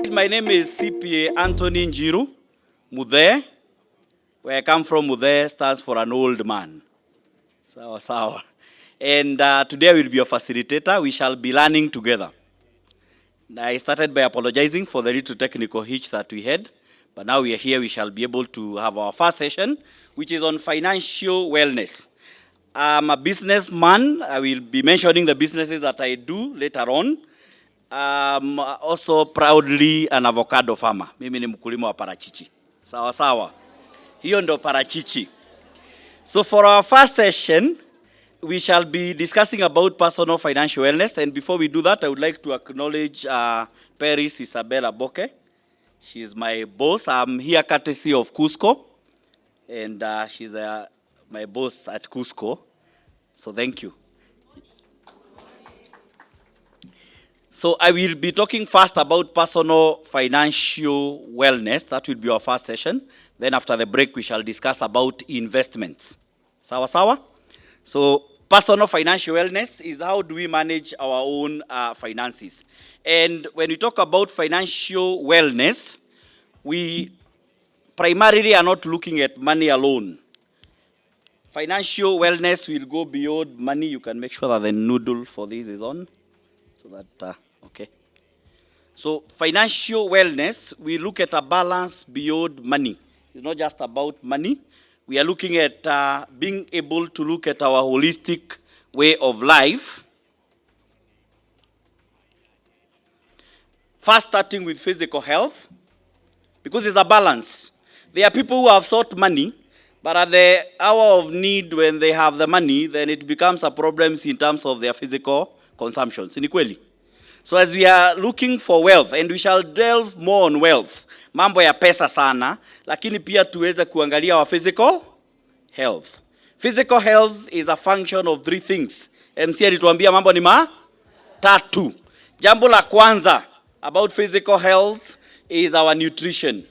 said, my name is CPA Anthony Njiru, Muthee. Where I come from, Muthee stands for an old man. Sawa. And today I will be your facilitator. We shall be learning together. I started by apologizing for the little technical hitch that we had. But now we are here, we shall be able to have our first session, which is on financial wellness. I'm a businessman. I will be mentioning the businesses that I do later on. I'm also proudly an avocado farmer. Mimi ni mkulima wa parachichi. Sawa. Hiyo ndo parachichi. So for our first session, we shall be discussing about personal financial wellness. And before we do that, I would like to acknowledge Paris Isabella Boke. She's my boss. I'm here courtesy of Cusco. And she's my boss at Cusco. So thank you. So I will be talking first about personal financial wellness. That will be our first session. Then after the break, we shall discuss about investments. Sawa? So personal financial wellness is how do we manage our own finances. And when we talk about financial wellness, we primarily are not looking at money alone. Financial wellness will go beyond money. You can make sure that the noodle for this is on. So that, okay. So financial wellness, we look at a balance beyond money. It's not just about money. We are looking at being able to look at our holistic way of life. First starting with physical health, because it's a balance. There are people who have sought money, but at the hour of need when they have the money, then it becomes a problem in terms of their physical consumption. Sinikweli. So as we are looking for wealth, and we shall delve more on wealth, mambo ya pesa sana, lakini pia tuweze kuangalia our physical health. Physical health is a function of three things. MC alituambia mambo ni matatu. Jambo la kwanza about physical health is our nutrition.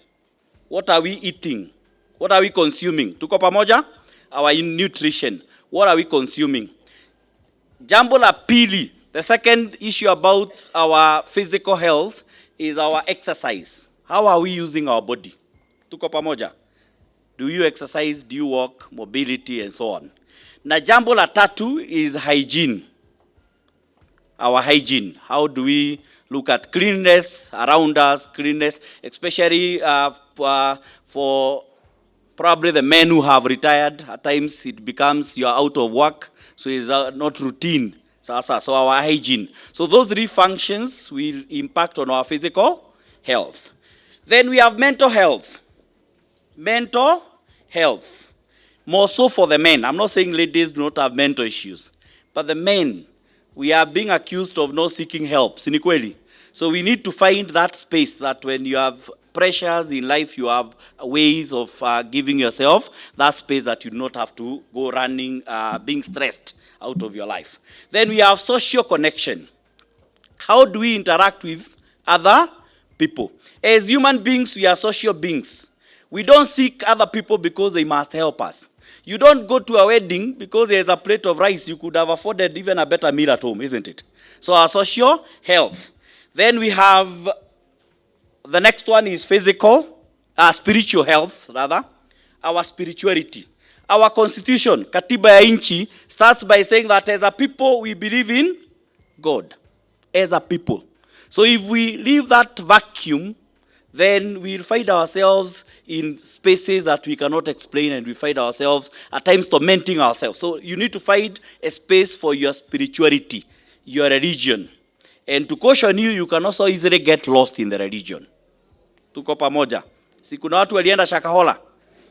What are we eating? What are we consuming? Tuko pamoja? Our nutrition. What are we consuming? Jambo la pili, the second issue about our physical health is our exercise. How are we using our body? Tuko pamoja? Do you exercise? Do you walk? Mobility and so on. Na jambo la tatu is hygiene. Our hygiene. How do we look at cleanliness around us, cleanliness, especially for probably the men who have retired. At times it becomes you're out of work, so it's not routine. So our hygiene. So those three functions will impact on our physical health. Then we have mental health. Mental health. More so for the men. I'm not saying ladies do not have mental issues. But the men, we are being accused of not seeking help. Sinikweli. So we need to find that space that when you have pressures in life, you have ways of giving yourself that space that you do not have to go running, being stressed out of your life. Then we have social connection. How do we interact with other people? As human beings, we are social beings. We don't seek other people because they must help us. You don't go to a wedding because there's a plate of rice. You could have afforded even a better meal at home, isn't it? So our social health. Then we have, the next one is spiritual health, rather. Our spirituality. Our constitution, Katiba ya Inchi, starts by saying that as a people, we believe in God. As a people. So if we leave that vacuum, then we'll find ourselves in spaces that we cannot explain, and we find ourselves at times tormenting ourselves. So you need to find a space for your spirituality, your religion. And to caution you, you can also easily get lost in the religion. Tuko pamoja. Si kuna watu walienda Shakahola?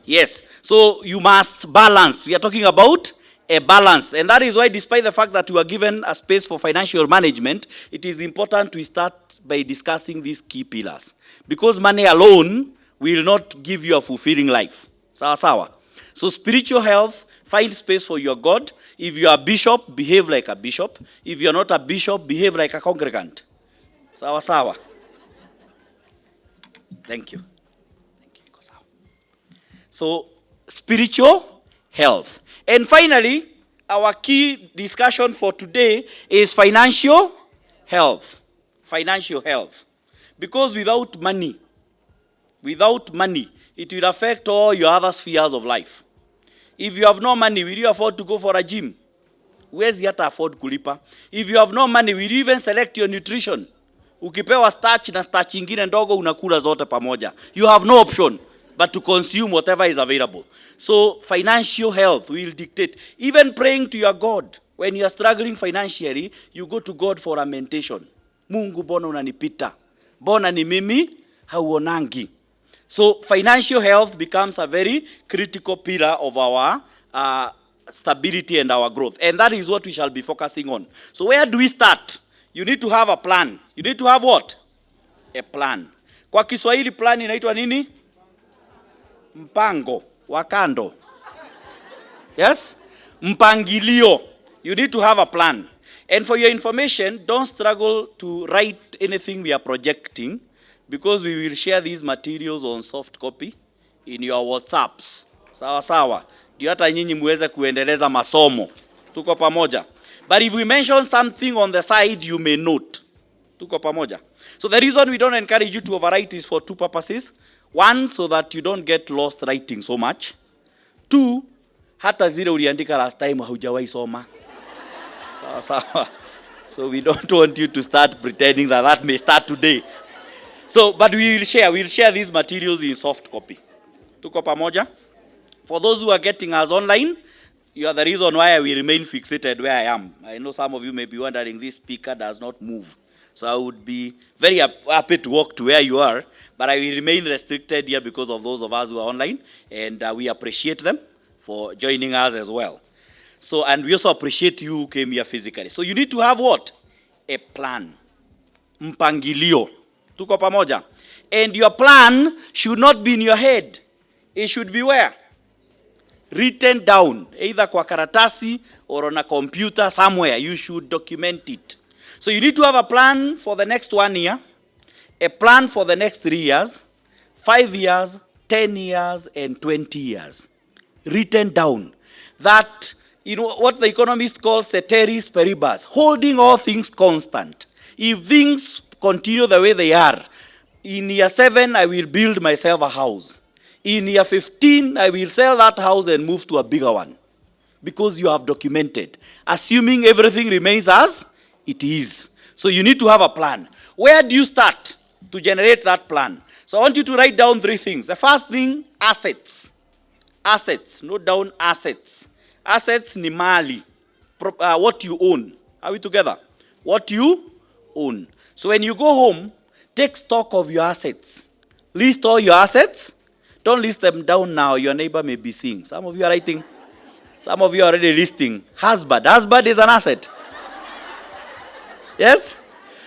Yes. So you must balance. We are talking about a balance. And that is why, despite the fact that you are given a space for financial management, it is important to start by discussing these key pillars. Because money alone will not give you a fulfilling life. Sawa. So spiritual health, find space for your God. If you are a bishop, behave like a bishop. If you are not a bishop, behave like a congregant. Sawa. Thank you. So spiritual health. And finally, our key discussion for today is financial health. Financial health. Because without money, it will affect all your other spheres of life. If you have no money, will you afford to go for a gym? Huwezi hata afford kulipa. If you have no money, will you even select your nutrition? Ukipewa starch na starch ingine ndogo unakula zote pamoja. You have no option but to consume whatever is available. So financial health will dictate. Even praying to your God, when you are struggling financially, you go to God for lamentation. Mungu, bona unanipita? Bona ni mimi hauonangi? So financial health becomes a very critical pillar of our stability and our growth. And that is what we shall be focusing on. So where do we start? You need to have a plan. You need to have what? A plan. Kwa Kiswahili plan inaitwa nini? Mpango wa kando. Yes? Mpangilio. You need to have a plan. And for your information, don't struggle to write anything we are projecting, because we will share these materials on soft copy in your WhatsApps. Sawa sawa. Ndio hata nyinyi muweze kuendeleza masomo. Tuko pamoja. But if we mention something on the side, you may note. Tuko pamoja. So the reason we don't encourage you to overwrite is for two purposes. One, so that you don't get lost writing so much. Two, hata zile uliandika last time haujawahi soma. Sawa sawa. So we don't want you to start pretending that may start today. So, but we'll share these materials in soft copy. Tuko pamoja? For those who are getting us online, you are the reason why I will remain fixated where I am. I know some of you may be wondering, this speaker does not move. So I would be very happy to walk to where you are, but I will remain restricted here because of those of us who are online, and we appreciate them for joining us as well. So, and we also appreciate you who came here physically. So you need to have what? A plan. Mpangilio. Tuko pamoja. And your plan should not be in your head. It should be where? Written down, either kwa karatasi or on a computer somewhere. You should document it. So you need to have a plan for the next 1 year, a plan for the next 3 years, 5 years, 10 years, and 20 years. Written down. That, you know, what the economists call ceteris paribus, holding all things constant. If things continue the way they are, in year 7, I will build myself a house. In year 15, I will sell that house and move to a bigger one. Because you have documented. Assuming everything remains as it is. So you need to have a plan. Where do you start to generate that plan? So I want you to write down 3 things. The first thing, assets. Assets. Note down assets. Assets ni mali. What you own. Are we together? What you own. So when you go home, take stock of your assets. List all your assets. Don't list them down now. Your neighbor may be seeing. Some of you are writing. Some of you are already listing. Husband. Husband is an asset. Yes?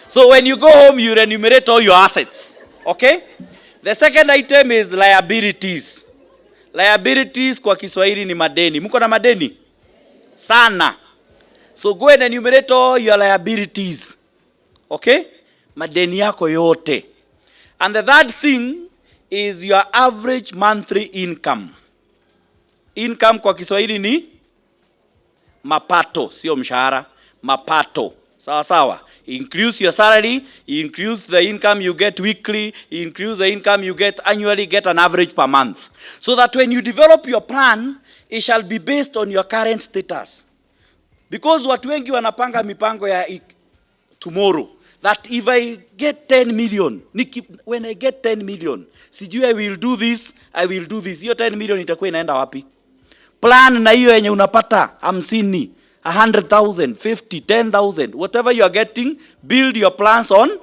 So when you go home, you enumerate all your assets. Okay? The second item is liabilities. Liabilities kwa Kiswahili ni madeni. Mko na madeni? Sana. So go and enumerate all your liabilities. Okay? Madeni yako yote. And the third thing is your average monthly income. Income kwa Kiswahili ni mapato, sio mshahara, mapato. Sawa sawa. Increase your salary, increase the income you get weekly, increase the income you get annually, get an average per month. So that when you develop your plan, it shall be based on your current status. Because watu wengi wanapanga mipango ya tomorrow. That if I get 10 million, when I get 10 million, sijui I will do this, I will do this. Hiyo 10 million itakuwa inaenda wapi? Plan na hiyo yenye unapata 50, 100,000, 50, 10,000, whatever you are getting, build your plans on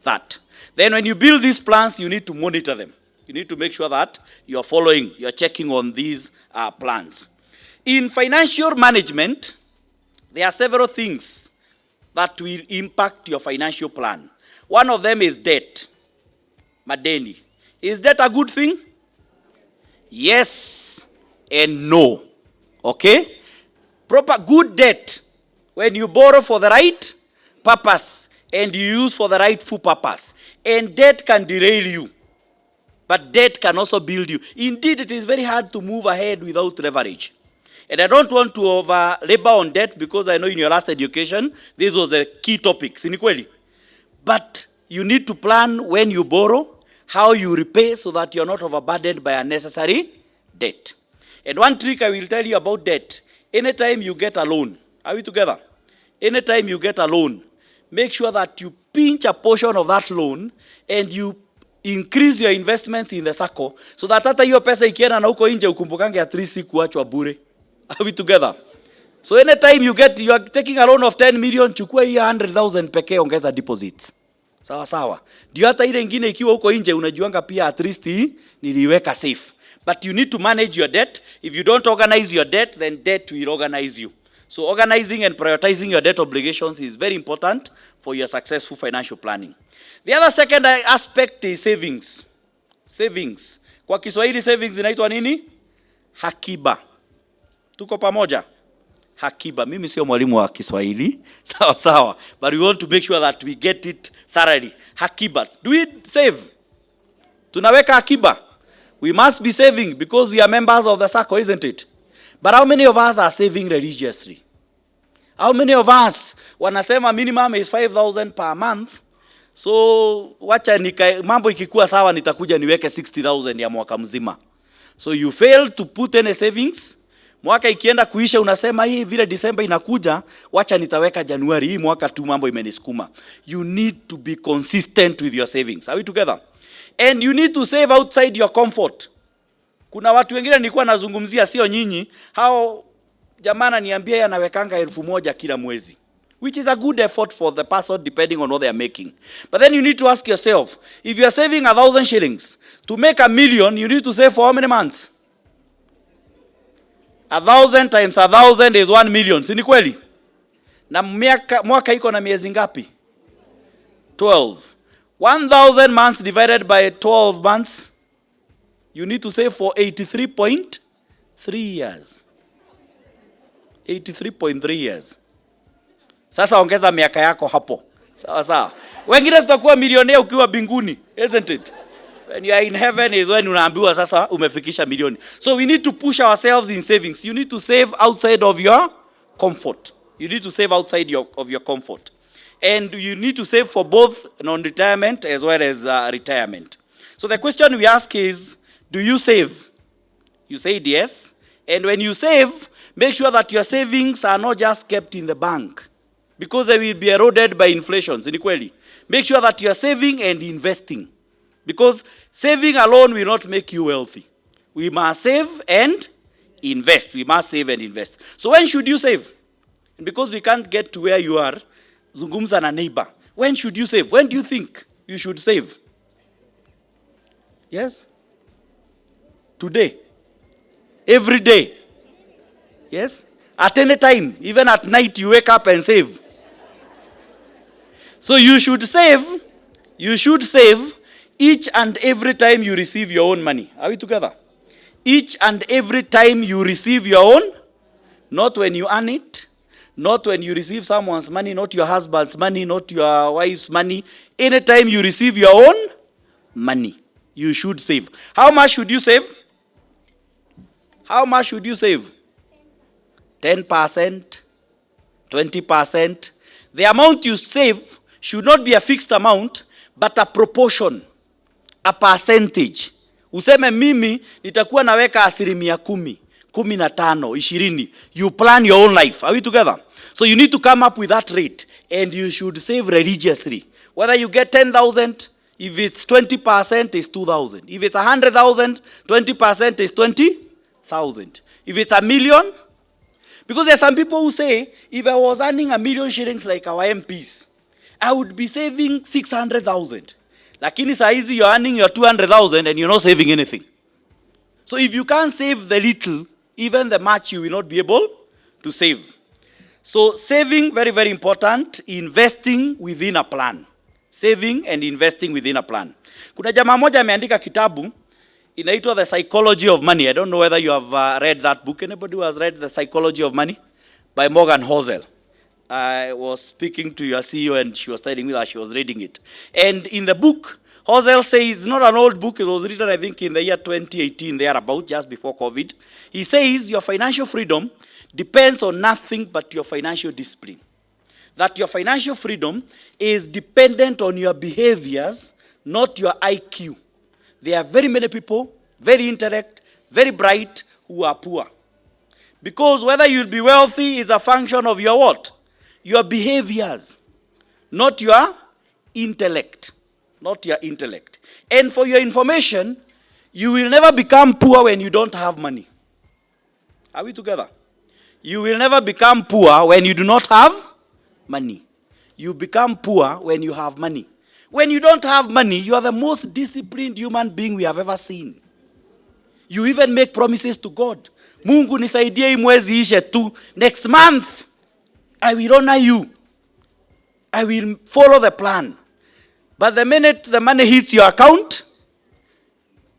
that. Then when you build these plans, you need to monitor them. You need to make sure that you are following, you are checking on these plans. In financial management, there are several things that will impact your financial plan. One of them is debt. Madeni. Is debt a good thing? Yes and no. Okay? Proper good debt, when you borrow for the right purpose and you use for the rightful purpose. And debt can derail you. But debt can also build you. Indeed, it is very hard to move ahead without leverage. And I don't want to over-labor on debt because I know in your last education, this was a key topic. Sinikweli. But You need to plan when you borrow, how you repay, so that you're not overburdened by unnecessary debt. And one trick I will tell you about debt, anytime you get a loan, are we together? Anytime you get a loan, make sure that you pinch a portion of that loan and you increase your investments in the circle, so that hata hiyo pesa ikienda na huko nje ukumbukange at least kuachwa bure. Are we together? So anytime you are taking a loan of 10 million, chukua hii 100,000 pekee, ongeza deposits. Sawa sawa. Ndio hata ile nyingine ikiwa huko nje unajuanga pia at least niliweka safe. But you need to manage your debt. If you don't organize your debt, then debt will organize you. So organizing and prioritizing your debt obligations is very important for your successful financial planning. The other second aspect is savings. Savings. Kwa Kiswahili savings inaitwa nini? Hakiba. Tuko pamoja? Hakiba. Mimi sio mwalimu wa Kiswahili. Sawa sawa. But we want to make sure that we get it thoroughly. Hakiba. Do we save? Tunaweka hakiba. We must be saving because we are members of the circle, isn't it? But how many of us are saving religiously? How many of us wanasema minimum is 5,000 per month? So wacha mambo ikikuwa sawa nitakuja niweke 60,000 ya mwaka mzima. So you fail to put any savings. Mwaka ikienda kuisha unasema hii vile December inakuja, wacha nitaweka January, hii mwaka tu mambo imenisukuma. You need to be consistent with your savings. Are we together? And you need to save outside your comfort. Kuna watu wengine nilikuwa nazungumzia, sio nyinyi, hao jamana niambia yanawekanga 1,000 kila mwezi, which is a good effort for the person depending on what they are making. But then you need to ask yourself, if you are saving 1,000 shillings, to make 1,000,000, you need to save for how many months? 1,000 times 1,000 is 1,000,000. Si ni kweli? Na mwaka iko na miezi ngapi? 12. 1,000 months divided by 12 months, you need to save for 83.3 years. 83.3 years. Sasa ongeza miaka yako hapo. Sawa sawa. Wengine tutakuwa milionea ukiwa binguni, isn't it? When you are in heaven is when unaambiwa sasa umefikisha milioni. So we need to push ourselves in savings. You need to save outside of your comfort. You need to save outside of your comfort. And you need to save for both non-retirement as well as retirement. So the question we ask is, do you save? You said yes. And when you save, make sure that your savings are not just kept in the bank, because they will be eroded by inflation. Make sure that you are saving and investing, because saving alone will not make you wealthy. We must save and invest. We must save and invest. So when should you save? Because we can't get to where you are, zungumza na neighbor. When should you save? When do you think you should save? Yes? Today. Every day. Yes? At any time. Even at night you wake up and save. So you should save. You should save each and every time you receive your own money. Are we together? Each and every time you receive your own. Not when you earn it. Not when you receive someone's money, not your husband's money, not your wife's money. Anytime you receive your own money, you should save. How much should you save? How much should you save? 10%, 20%. The amount you save should not be a fixed amount, but a proportion, a percentage. Useme mimi nitakuwa naweka 10%. 15, 20. You plan your own life. Are we together? So you need to come up with that rate, and you should save religiously. Whether you get 10,000, if it's 20% is 2,000. If it's 100,000, 20% is 20,000. If it's 1,000,000, because there are some people who say, if I was earning 1,000,000 shillings like our MPs, I would be saving 600,000. Lakini saa hizi you're earning your 200,000 and you're not saving anything. So if you can't save the little, even the much you will not be able to save. So saving, very, very important. Investing within a plan. Saving and investing within a plan. Kuna jamaa moja ameandika kitabu inaitwa The Psychology of Money. I don't know whether you have read that book. Anybody who has read The Psychology of Money by Morgan Housel? I was speaking to your CEO and she was telling me that she was reading it. And in the book, Housel says, it's not an old book, it was written I think in the year 2018, thereabout, just before COVID. He says your financial freedom depends on nothing but your financial discipline. that your financial freedom is dependent on your behaviors, not your IQ. There are very many people, very intellect, very bright, who are poor. Because whether you'll be wealthy is a function of your what? Your behaviors, not your intellect. Not your intellect. And for your information, you will never become poor when you don't have money. Are we together? You will never become poor when you do not have money. You become poor when you have money. When you don't have money, you are the most disciplined human being we have ever seen. You even make promises to God. Mungu nisaidie hii mwezi ishe tu. Next month, I will honor you. I will follow the plan. But the minute the money hits your account,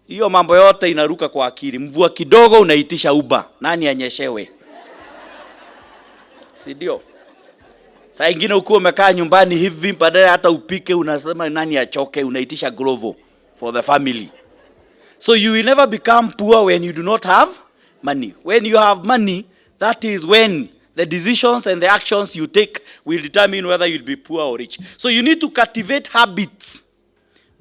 hiyo mambo yote inaruka kwa akili. Mvua kidogo unaitisha Uber. Nani anyeshewe? Si ndio? Saa ingine ukiwa umekaa nyumbani hivi badala hata upike unasema nani achoke, unaitisha Glovo for the family. So you will never become poor when you do not have money. When you have money, that is when the decisions and the actions you take will determine whether you'll be poor or rich. So you need to cultivate habits.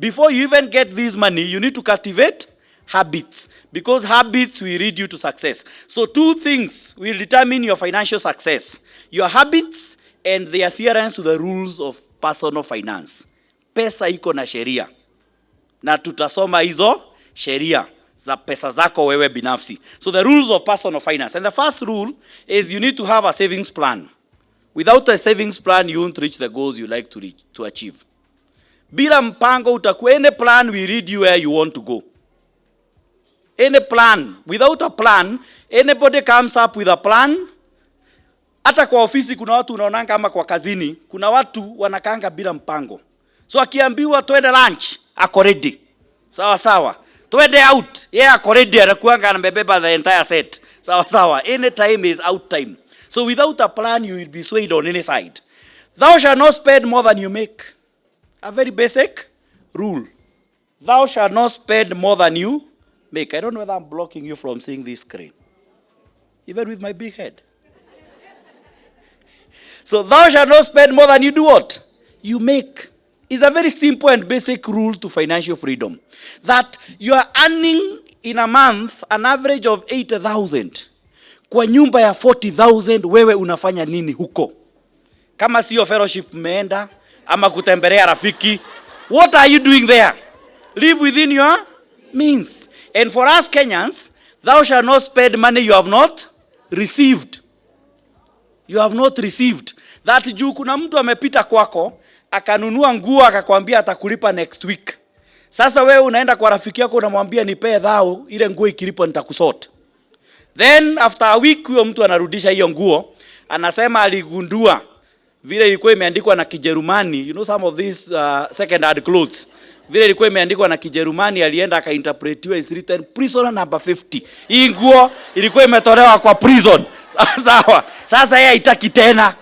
Before you even get this money, you need to cultivate habits. Because habits will lead you to success. So two things will determine your financial success. Your habits and the adherence to the rules of personal finance. Pesa iko na sheria. Na tutasoma hizo sheria za pesa zako wewe binafsi. So the rules of personal finance. And the first rule is you need to have a savings plan. Without a savings plan, you won't reach the goals you like to achieve. Bila mpango utakuwa, any plan will lead you where you want to go. Any plan. Without a plan, anybody comes up with a plan. Hata kwa ofisi kuna watu unaonanga ama kwa kazini, kuna watu wanakaanga bila mpango. So akiambiwa twende lunch, ako ready. Sawa sawa. Twende out, ako ready, anakuanga anabeba the entire set. Sawa sawa. Any time is out time. So without a plan, you will be swayed on any side. Thou shalt not spend more than you make. A very basic rule. Thou shalt not spend more than you make. I don't know whether I'm blocking you from seeing this screen. Even with my big head. So thou shalt not spend more than you do what? You make. It's a very simple and basic rule to financial freedom. That you are earning in a month an average of 80,000. Kwa nyumba ya 40,000 wewe unafanya nini huko? Kama sio fellowship meenda ama kutembelea rafiki, what are you doing there? Live within your means. And for us Kenyans, thou shalt not spend money you have not received. You have not received. That juu kuna mtu amepita kwako, akanunua nguo akakwambia atakulipa next week. Sasa wewe unaenda kwa rafiki yako unamwambia nipe dhao, ile nguo ikilipo nitakusort. Then after a week huyo mtu anarudisha hiyo nguo, anasema aligundua vile ilikuwa imeandikwa na Kijerumani, you know some of these second hand clothes. Vile ilikuwa imeandikwa na Kijerumani, alienda akainterpretiwa is written prisoner number 50. Hii nguo ilikuwa imetolewa kwa prison. Sawa. Sasa yeye haitaki tena.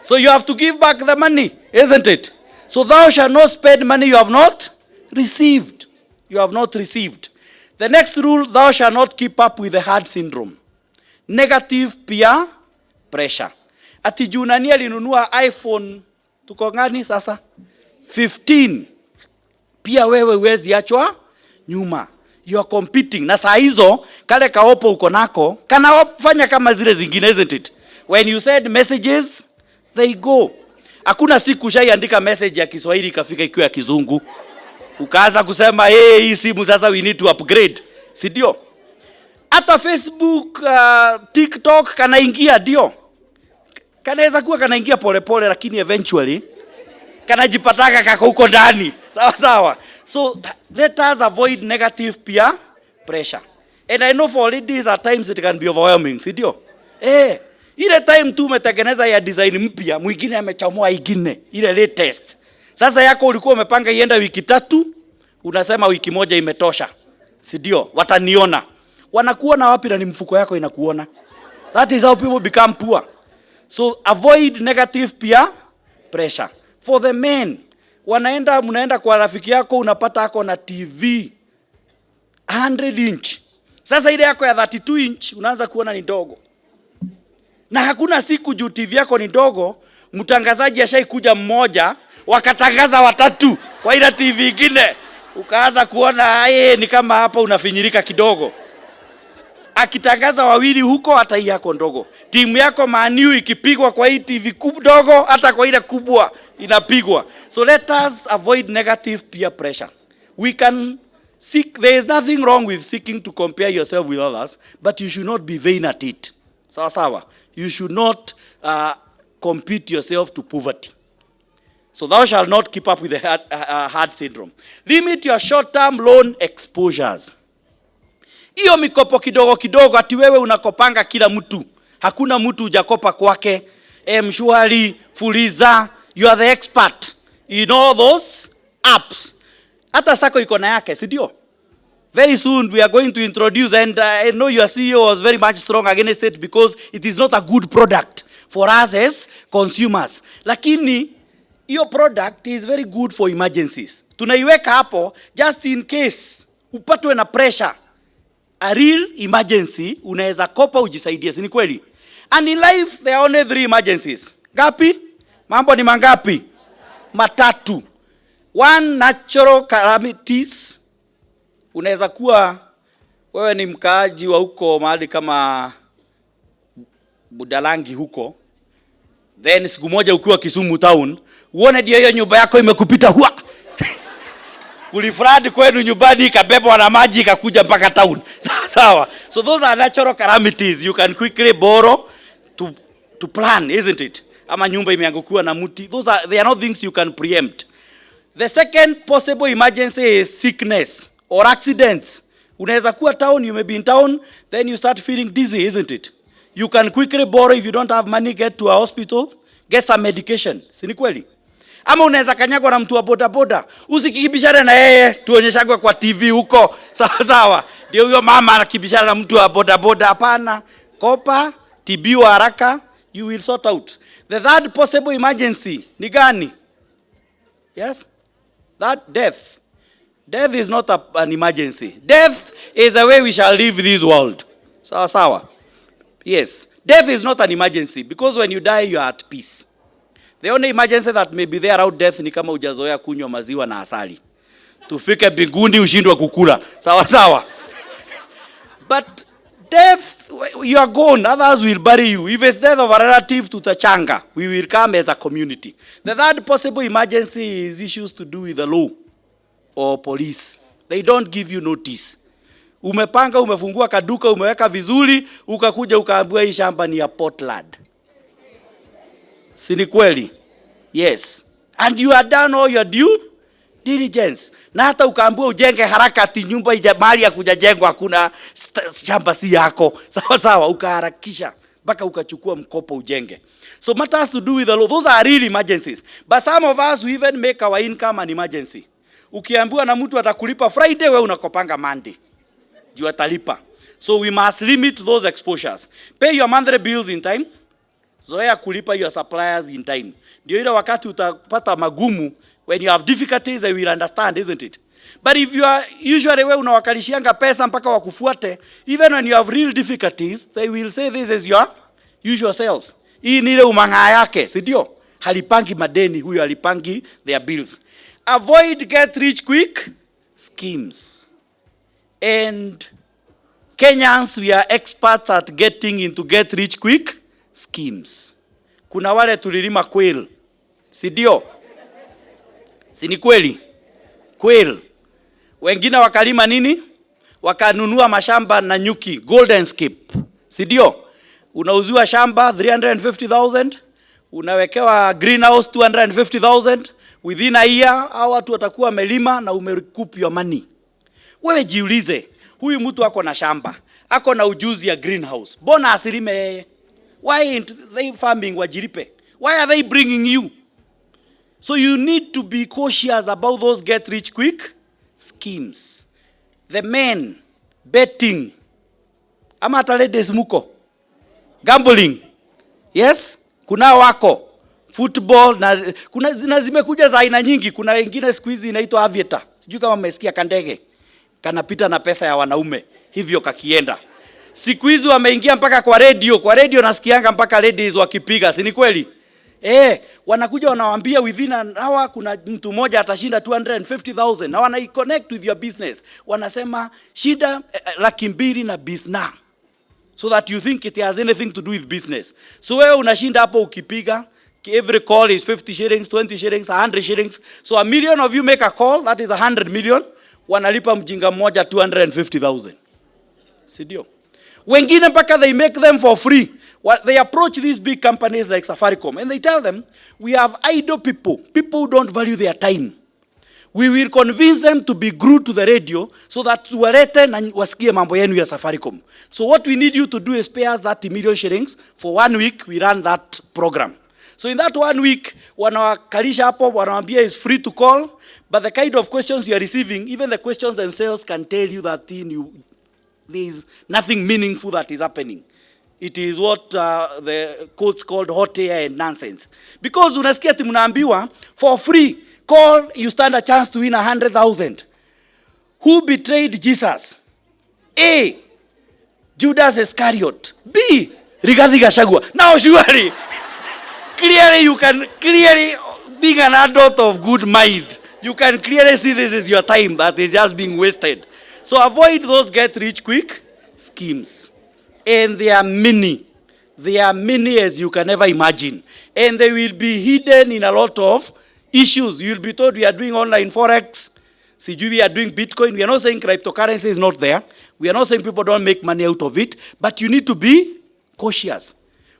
So you have to give back the money, isn't it? So thou shalt not spend money you have not received. You have not received. The next rule, thou shalt not keep up with the hard syndrome. Negative peer pressure. Ati juu nani alinunua iPhone, tuko ngani sasa? 15. Pia wewe huwezi achwa nyuma. You are competing. Na saa hizo, kale kaopo uko nako, kanafanya kama zile zingine, isn't it? When you send messages, they go. Hakuna siku shaiandika message ya Kiswahili ikafika ikiwa ya Kizungu. Ukaanza kusema, hey, hii simu sasa we need to upgrade. Si ndio? Hata Facebook, TikTok kanaingia ndio. Kanaweza kuwa kanaingia pole pole, lakini eventually kanajipataka kako huko ndani. Sawa sawa. So let us avoid negative peer pressure. And I know for ladies at times it can be overwhelming. Si ndio? Ile time tu umetengeneza ya design mpya, mwingine amechomoa ingine, ile latest. Sasa yako ulikuwa umepanga ienda wiki 3, unasema wiki moja imetosha. Si ndio? Wataniona. Wanakuona wapi na ni mfuko yako inakuona? That is how people become poor. So avoid negative peer pressure. For the men, mnaenda kwa rafiki yako unapata ako na TV 100 inch. Sasa ile yako ya 32 inch unaanza kuona ni ndogo. Na hakuna siku juu TV yako ni ndogo, Mtangazaji ashaikuja mmoja, wakatangaza watatu kwa ile TV ingine. Ukaanza kuona ni kama hapa unafinyirika kidogo. Akitangaza wawili huko, hata hii yako ndogo. Timu yako Man U ikipigwa kwa hii TV kubwa ndogo, hata kwa ile kubwa inapigwa. So let us avoid negative peer pressure. We can seek, there is nothing wrong with seeking to compare yourself with others, but you should not be vain at it. Sawa sawa. You should not compete yourself to poverty. So thou shalt not keep up with the hard syndrome. Limit your short-term loan exposures. Hiyo mikopo kidogo kidogo, ati wewe unakopanga kila mtu. Hakuna mtu hujakopa kwake. Mshwari, Fuliza, you are the expert. You know those apps. Hata sako iko na yake, si ndio? Very soon we are going to introduce, and I know your CEO was very much strong against it because it is not a good product for us as consumers. Lakini hiyo product is very good for emergencies. Tunaiweka hapo just in case upatwe na pressure. A real emergency, unaweza kopa ujisaidie, si ni kweli? And in life there are only 3 emergencies. Gapi? Mambo ni mangapi? Matatu. One, natural calamities. Unaweza kuwa wewe ni mkaaji wa huko mahali kama Budalangi huko. Then siku moja ukiwa Kisumu town, uone ndio hiyo nyumba yako imekupita hua. Kulifradi kwenu nyumbani ikabebwa na maji ikakuja mpaka town. Sawa. So those are natural calamities. You can quickly borrow to plan, isn't it? Ama nyumba imeangukiwa na mti. They are not things you can preempt. The second possible emergency is sickness or accidents. Unaweza kuwa town, you may be in town, then you start feeling dizzy, isn't it? You can quickly borrow if you don't have money, get to a hospital, get some medication. Si ni kweli? Ama unaweza kanyagwa na mtu wa boda boda. Usikibishane na yeye, tuonyeshagwe kwa TV huko. Sawa sawa. Ndio huyo mama anakibishana na mtu wa boda boda. Hapana. Kopa, tibiwa haraka, you will sort out. The third possible emergency ni gani? Yes? That death. Death is not an emergency. Death is the way we shall leave this world. Sawa sawa. Yes. Death is not an emergency because when you die you are at peace. The only emergency that may be there around death ni kama hujazoea kunywa maziwa na asali. Tufike mbinguni ushindwe kukula. Sawa sawa. But death, you are gone, others will bury you. If it's death of a relative, tutachanga. We will come as a community. The third possible emergency is issues to do with the law or police. They don't give you notice. Umepanga, umefungua kaduka, umeweka vizuri, ukakuja ukaambiwa hii shamba ni ya Portland. Si ni kweli? Yes. And you are done all your due diligence. Na hata ukaambiwa ujenge haraka ati nyumba mahali ya kujajengwa hakuna, shamba si yako. Sawa sawa, ukaharakisha mpaka ukachukua mkopo ujenge. So matters to do with the law, those are real emergencies. But some of us we even make our income an emergency. Ukiambiwa na mtu atakulipa Friday, wewe unakopanga Monday. Juu atalipa. So we must limit those exposures. Pay your monthly bills in time. Zoea kulipa your suppliers in time. Ndio ile wakati utapata magumu, when you have difficulties they will understand, isn't it? But if you are usually wewe unawakalishianga pesa mpaka wakufuate, even when you have real difficulties they will say this is your usual self. Hii ni ile umang'aa yake, si ndio? Halipangi madeni, huyo halipangi their bills. Avoid get rich quick schemes. And Kenyans, we are experts at getting into get rich quick schemes. Kuna wale tulilima kweli, si ndio? Si ni kweli? Kweli. Wengine wakalima nini? Wakanunua mashamba na nyuki, golden scape. Si ndio? Unauziwa shamba 350,000, unawekewa greenhouse 250,000, within a year hao watu watakuwa wamelima na umerecoup your money. Wewe jiulize, huyu mtu ako na shamba, ako na ujuzi ya greenhouse. Bona asilime yeye? Why ain't they farming wajiripe? Why are they bringing you? So you need to be cautious about those get rich quick schemes. The men, betting. Ama hata ladies muko. Gambling. Yes? Kuna wako. Football. Kuna zimekuja za aina nyingi. Kuna wengine siku hizi inaitwa aviator. Sijui kama mmesikia kandege. Kanapita na pesa ya wanaume. Hivyo kakienda. Siku hizi wameingia mpaka kwa radio. Kwa radio nasikianga mpaka ladies wakipiga. Si ni kweli? Wanakuja wanawaambia within an hour kuna mtu mmoja atashinda 250,000 na wanai-connect with your business. Wanasema shida 200,000 na business. So that you think it has anything to do with business. So wewe unashinda hapo ukipiga, every call is 50 shillings, 20 shillings, 100 shillings. So a million of you make a call, that is 100 million. Wanalipa mjinga mmoja 250,000. Sidio? Wengine mpaka they make them for free. They approach these big companies like Safaricom and they tell them, we have idle people who don't value their time. We will convince them to be glued to the radio so that tuwalete na wasikie mambo yenu ya Safaricom. So what we need you to do is pay us 30 million shillings. For 1 week, we run that program. So in that 1 week, wanawakalisha hapo, wanawambia is free to call, but the kind of questions you are receiving, even the questions themselves can tell you that there is nothing meaningful that is happening. It is what the courts called hot air and nonsense. Because unasikia ati mnaambiwa for free, call, you stand a chance to win 100,000. Who betrayed Jesus? A, Judas Iscariot. B, Rigathi Gachagua. Now surely, clearly being an adult of good mind, you can clearly see this is your time that is just being wasted. So avoid those get rich quick schemes. And they are many. They are many as you can never imagine. And they will be hidden in a lot of issues. You will be told we are doing online forex. We are doing Bitcoin. We are not saying cryptocurrency is not there. We are not saying people don't make money out of it. But you need to be cautious.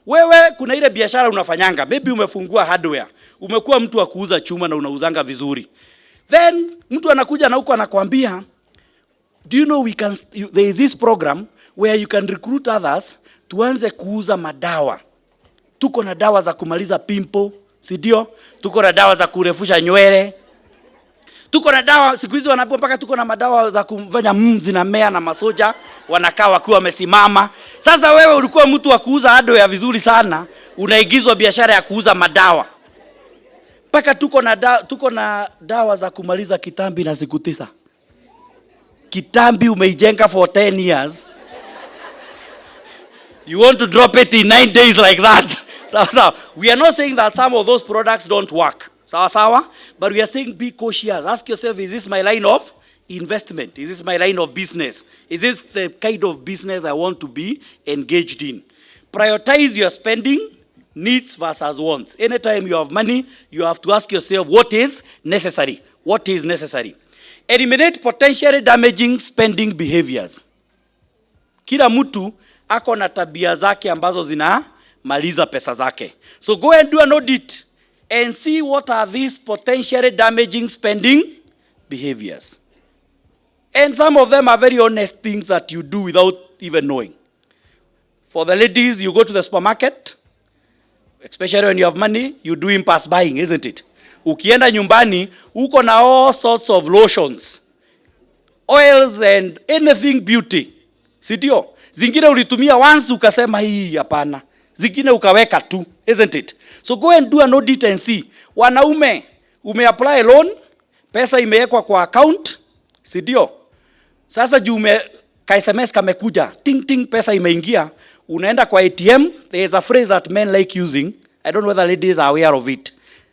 Wewe kuna ile biashara unafanyanga. Maybe umefungua hardware. Umekuwa mtu wa kuuza chuma na unauzanga vizuri. Then mtu anakuja na huko anakuambia, do you know there is this program where you can recruit others tuanze kuuza madawa. Tuko na dawa za kumaliza pimple, sidio? Tuko na dawa za kurefusha nywele. Tuko na dawa siku hizi wanapewa mpaka tuko na madawa za kufanya zinamea na masoja wanakaa wakiwa wamesimama. Sasa wewe ulikuwa mtu wa kuuza hardware vizuri sana, unaigizwa biashara ya kuuza madawa. Mpaka tuko na dawa za kumaliza kitambi na siku 9. Kitambi umeijenga for 10 years. You want to drop it in 9 days like that. So, we are not saying that some of those products don't work. But we are saying be cautious. Ask yourself, is this my line of investment? Is this my line of business? Is this the kind of business I want to be engaged in? Prioritize your spending, needs versus wants. Anytime you have money, you have to ask yourself, what is necessary? What is necessary? Eliminate potentially damaging spending behaviors. Kila mtu ako na tabia zake ambazo zinamaliza pesa zake. So go and do an audit and see what are these potentially damaging spending behaviors. And some of them are very honest things that you do without even knowing. For the ladies, you go to the supermarket, especially when you have money, you do impulse buying, isn't it? Ukienda nyumbani, uko na all sorts of lotions, oils and anything beauty. Sidio? Zingine ulitumia once ukasema hii hapana. Zingine ukaweka tu, isn't it? So go and do an audit and see. Wanaume, umeapply loan, pesa imewekwa kwa account, sidio? Sasa juu ka SMS kamekuja, ting ting pesa imeingia, unaenda kwa ATM, there is a phrase that men like using. I don't know whether ladies are aware of it.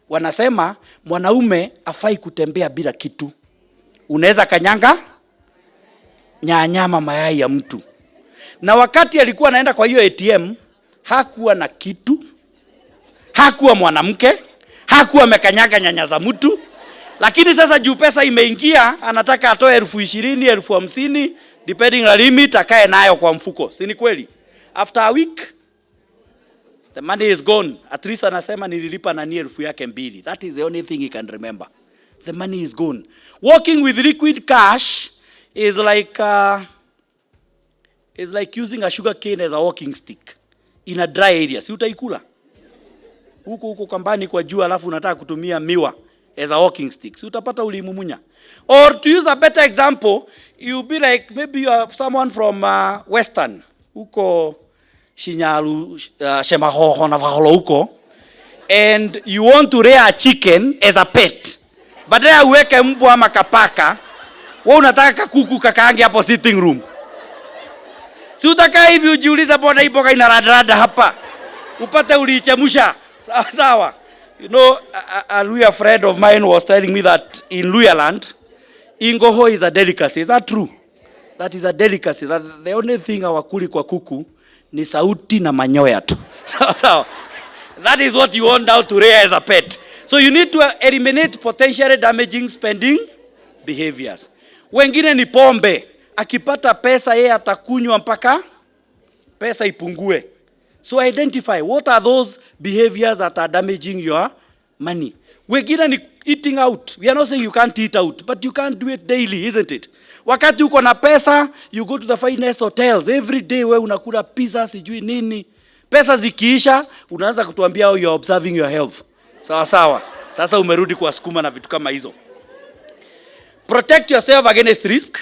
Wanasema mwanaume afai kutembea bila kitu. Unaweza kanyanga nyanyama mayai ya mtu. Na wakati alikuwa anaenda kwa hiyo ATM, hakuwa na kitu, hakuwa mwanamke, hakuwa amekanyaga nyanya za mtu. Lakini sasa juu pesa imeingia, anataka atoe 20,000, 50,000, depending on limit, akae nayo kwa mfuko. Si ni kweli? After a week, the money is gone. At least anasema nililipa na 2,000. That is the only thing he can remember. The money is gone. Walking with liquid cash is like using a sugar cane as a walking stick in a dry area. Si utaikula? Huko kambani kwa jua alafu unataka kutumia miwa as a walking stick. Si utapata ulimumunya. Or to use a better example, you be like, maybe you are someone from Western. Huko Shinyalu, Shemahoho na Vaholo huko. And you want to rear a chicken as a pet. Badala uweke mbwa ama kapaka, wewe unataka kuku kakaange hapo sitting room. Si utakaa hivi ujiuliza mbona hii mboga ina rada hapa. Upate uliichemusha. Sawa. You know, a Luya friend of mine was telling me that in Luya land, ingoho is a delicacy. Is that true? That is a delicacy. That the only thing hawakuli kwa kuku ni sauti na manyoya tu. Sawa. That is what you want now to rear as a pet. So you need to eliminate potentially damaging spending behaviors. Wengine ni pombe. Akipata pesa yeye atakunywa mpaka pesa ipungue. So identify what are those behaviors that are damaging your money. Wengine ni eating out. We are not saying you can't eat out, but you can't do it daily, isn't it? Wakati uko na pesa, you go to the finest hotels. Every day we unakula pizza, sijui nini. Pesa zikiisha, unaanza kutuambia how you are observing your health. Sawa sawa. Sasa umerudi kwa sukuma na vitu kama hizo. Protect yourself against risk.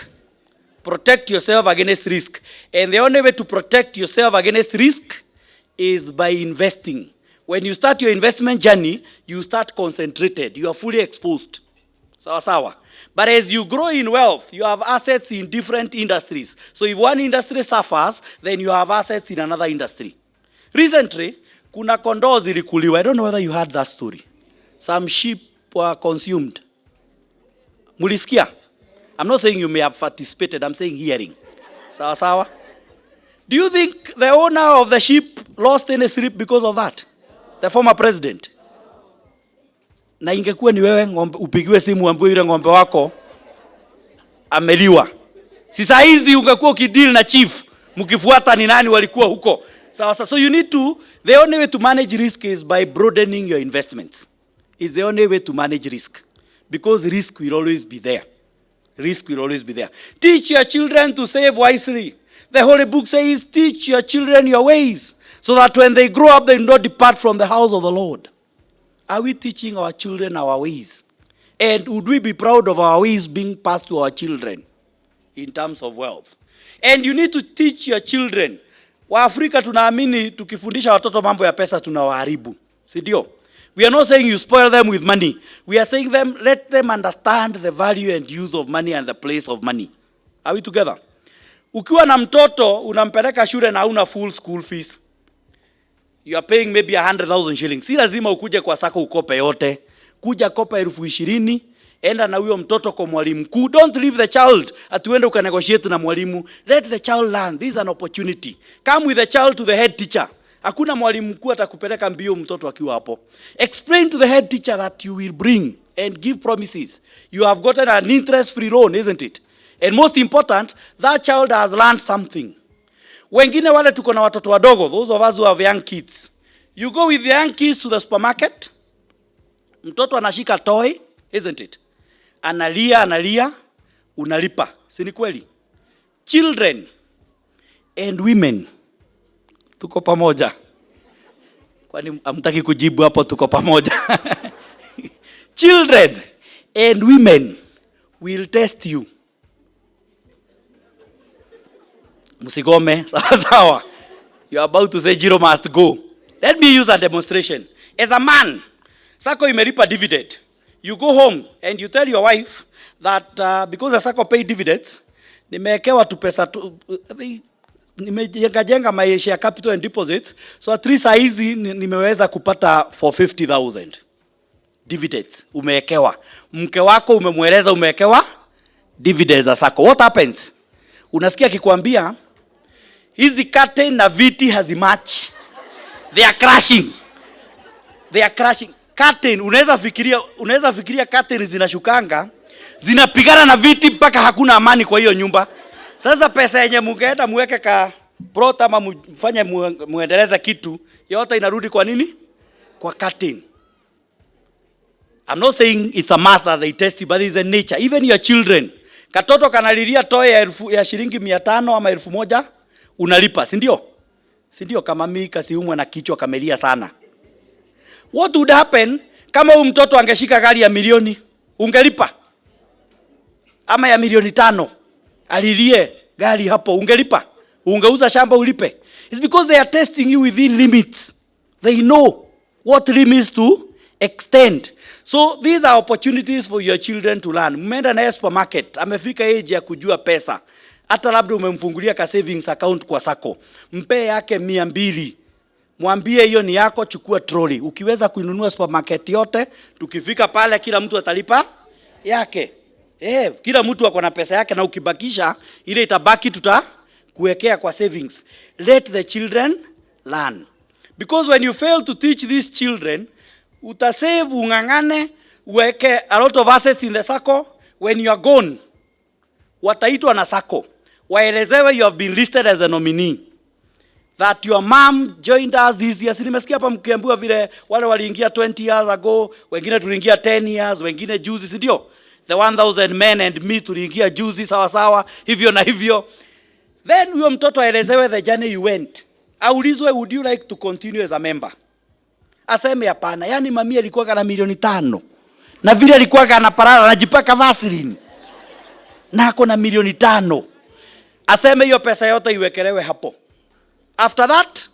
Protect yourself against risk. And the only way to protect yourself against risk is by investing. When you start your investment journey, you start concentrated. You are fully exposed. Sawa sawa. But as you grow in wealth, you have assets in different industries. So if one industry suffers, then you have assets in another industry. Recently, kuna kondoo zilikuliwa. I don't know whether you heard that story. Some sheep were consumed. Mulisikia? I'm not saying you may have participated. I'm saying hearing. Sawa sawa. Do you think the owner of the sheep lost any sleep because of that? The former president. Na ingekuwa ni wewe upigiwe simu uambiwe ile ng'ombe wako ameliwa. Si saa hizi ungekuwa ukideal na chief mkifuata ni nani walikuwa huko. So you need to, the only way to manage risk is by broadening your investments. It's the only way to manage risk. Because risk will always be there. Risk will always be there. Teach your children to save wisely. The Holy Book says, teach your children your ways, so that when they grow up, they do not depart from the house of the Lord. Are we teaching our children our ways? And would we be proud of our ways being passed to our children in terms of wealth? And you need to teach your children. Waafrika tunaamini tukifundisha watoto mambo ya pesa tunawaharibu. Si ndio? We are not saying you spoil them with money. We are saying let them understand the value and use of money and the place of money. Are we together? Ukiwa na mtoto unampeleka shule na una full school fees. You are paying maybe 100,000 shillings. Si lazima ukuje kwa sako ukope yote. Kuja kopa 20,000, enda na huyo mtoto kwa mwalimu mkuu. Don't leave the child atuende ukanegotiate na mwalimu. Let the child learn. This is an opportunity. Come with the child to the head teacher. Hakuna mwalimu mkuu atakupeleka mbio mtoto akiwa hapo. Explain to the head teacher that you will bring and give promises. You have gotten an interest-free loan, isn't it? And most important, that child has learned something. Wengine wale tuko na watoto wadogo, those of us who have young kids. You go with the young kids to the supermarket. Mtoto anashika toy, isn't it? Analia, unalipa. Si ni kweli? Children and women, tuko pamoja. Kwani hamtaki kujibu hapo tuko pamoja? Children and women will test you. Musigome, sawa. You are about to say Njiru must go. Let me use a demonstration. As a man, sako imelipa dividend. You go home and you tell your wife that because the sako pay dividends, nimewekewa tu pesa tu, nimejenga maisha ya capital and deposits, so at least hizi nimeweza kupata for 50,000 dividends umewekewa. Mke wako umemweleza umewekewa dividends za sako. What happens? Unasikia kikwambia hizi curtain na viti hazimatch. They are crashing. They are crashing. Curtain unaweza fikiria curtain zinashukanga, zinapigana na viti mpaka hakuna amani kwa hiyo nyumba. Sasa pesa yenye mungeenda muweke ka plot ama mfanye muendeleza kitu, yote inarudi kwa nini? Kwa curtain. I'm not saying it's a must that they test you, but it's a nature. Even your children. Katoto kanalilia toy ya shilingi 500 ama 1,000, unalipa, si ndio? Si ndio? Kama mimi kasiumwe na kichwa kamelia sana. What would happen kama huyu mtoto angeshika gari ya milioni? Ungelipa? Ama ya milioni 5 alilie gari hapo, ungelipa? Ungeuza shamba ulipe? It's because they are testing you within limits. They know what limits to extend. So these are opportunities for your children to learn. Mmeenda na supermarket, amefika age ya kujua pesa. Hata labda umemfungulia ka savings account kwa sako. Mpe yake 200 mwambie hiyo ni yako, chukua trolley. Ukiweza kuinunua supermarket yote, tukifika pale kila mtu atalipa yake. Kila mtu ako na pesa yake, na ukibakisha ile itabaki tutakuwekea kwa savings. Let the children learn. Because when you fail to teach these children, utasave, ungangane, uweke a lot of assets in the sacco. When you are gone, wataitwa na sacco, waelezewe you have been listed as a nominee, that your mom joined us this year. Nimesikia hapa mkiambiwa vile wale waliingia 20 years ago, wengine tuliingia 10 years, wengine juzi, si ndio? The 1000 men and me tuliingia juzi, sawa sawa, hivyo na hivyo. Then huyo mtoto aelezewe the journey you went. Aulizwe, would you like to continue as a member? Aseme hapana. Yani mami alikuwa kana milioni 5. Na vile alikuwa kana parara anajipaka Vaseline. Na ako na milioni 5. Aseme hiyo pesa yote iwekelewe hapo. After that,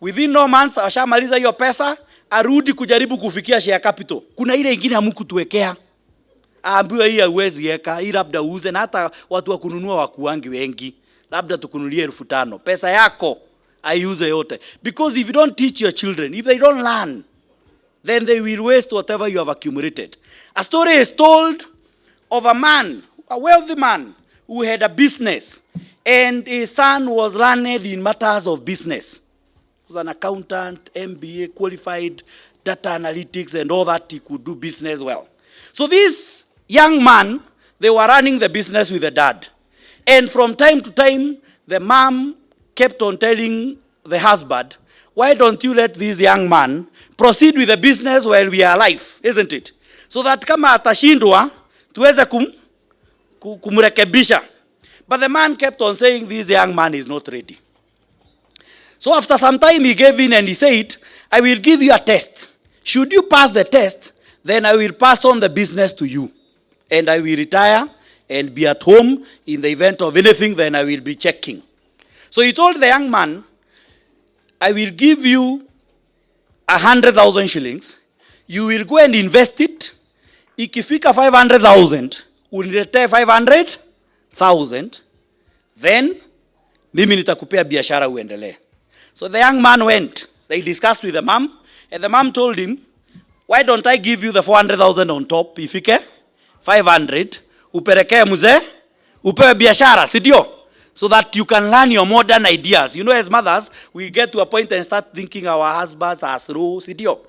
within no months, ashamaliza hiyo pesa, arudi kujaribu kufikia share capital. Kuna ile ingine hamkutuwekea. Aambiwe hii hauwezi weka, hii labda uuze, na hata watu wa kununua wakuangi wengi. Labda tukunulie 5,000. Pesa yako aiuze yote. Because if you don't teach your children, if they don't learn, then they will waste whatever you have accumulated. A story is told of a man, a wealthy man, who had a business, and his son was learned in matters of business. He was an accountant, MBA, qualified, data analytics, and all that. He could do business well. So this young man, they were running the business with the dad. And from time to time, the mom kept on telling the husband, why don't you let this young man proceed with the business while we are alive, isn't it? So that kama atashindwa, tuweze kumrekebisha. But the man kept on saying this young man is not ready. So after some time he gave in and he said, I will give you a test. Should you pass the test, then I will pass on the business to you. And I will retire and be at home. In the event of anything, then I will be checking. So he told the young man, I will give you 100,000 shillings. You will go and invest it. Ikifika 500,000, uniletee 500,000. Then, mimi nitakupea biashara uendelee. So the young man went. They discussed with the mom. And the mom told him, why don't I give you the 400,000 on top? Ifike 500. Uperekee mzee. Upewe biashara, sidio? So that you can learn your modern ideas. You know, as mothers, we get to a point and start thinking our husbands are slow, sidio?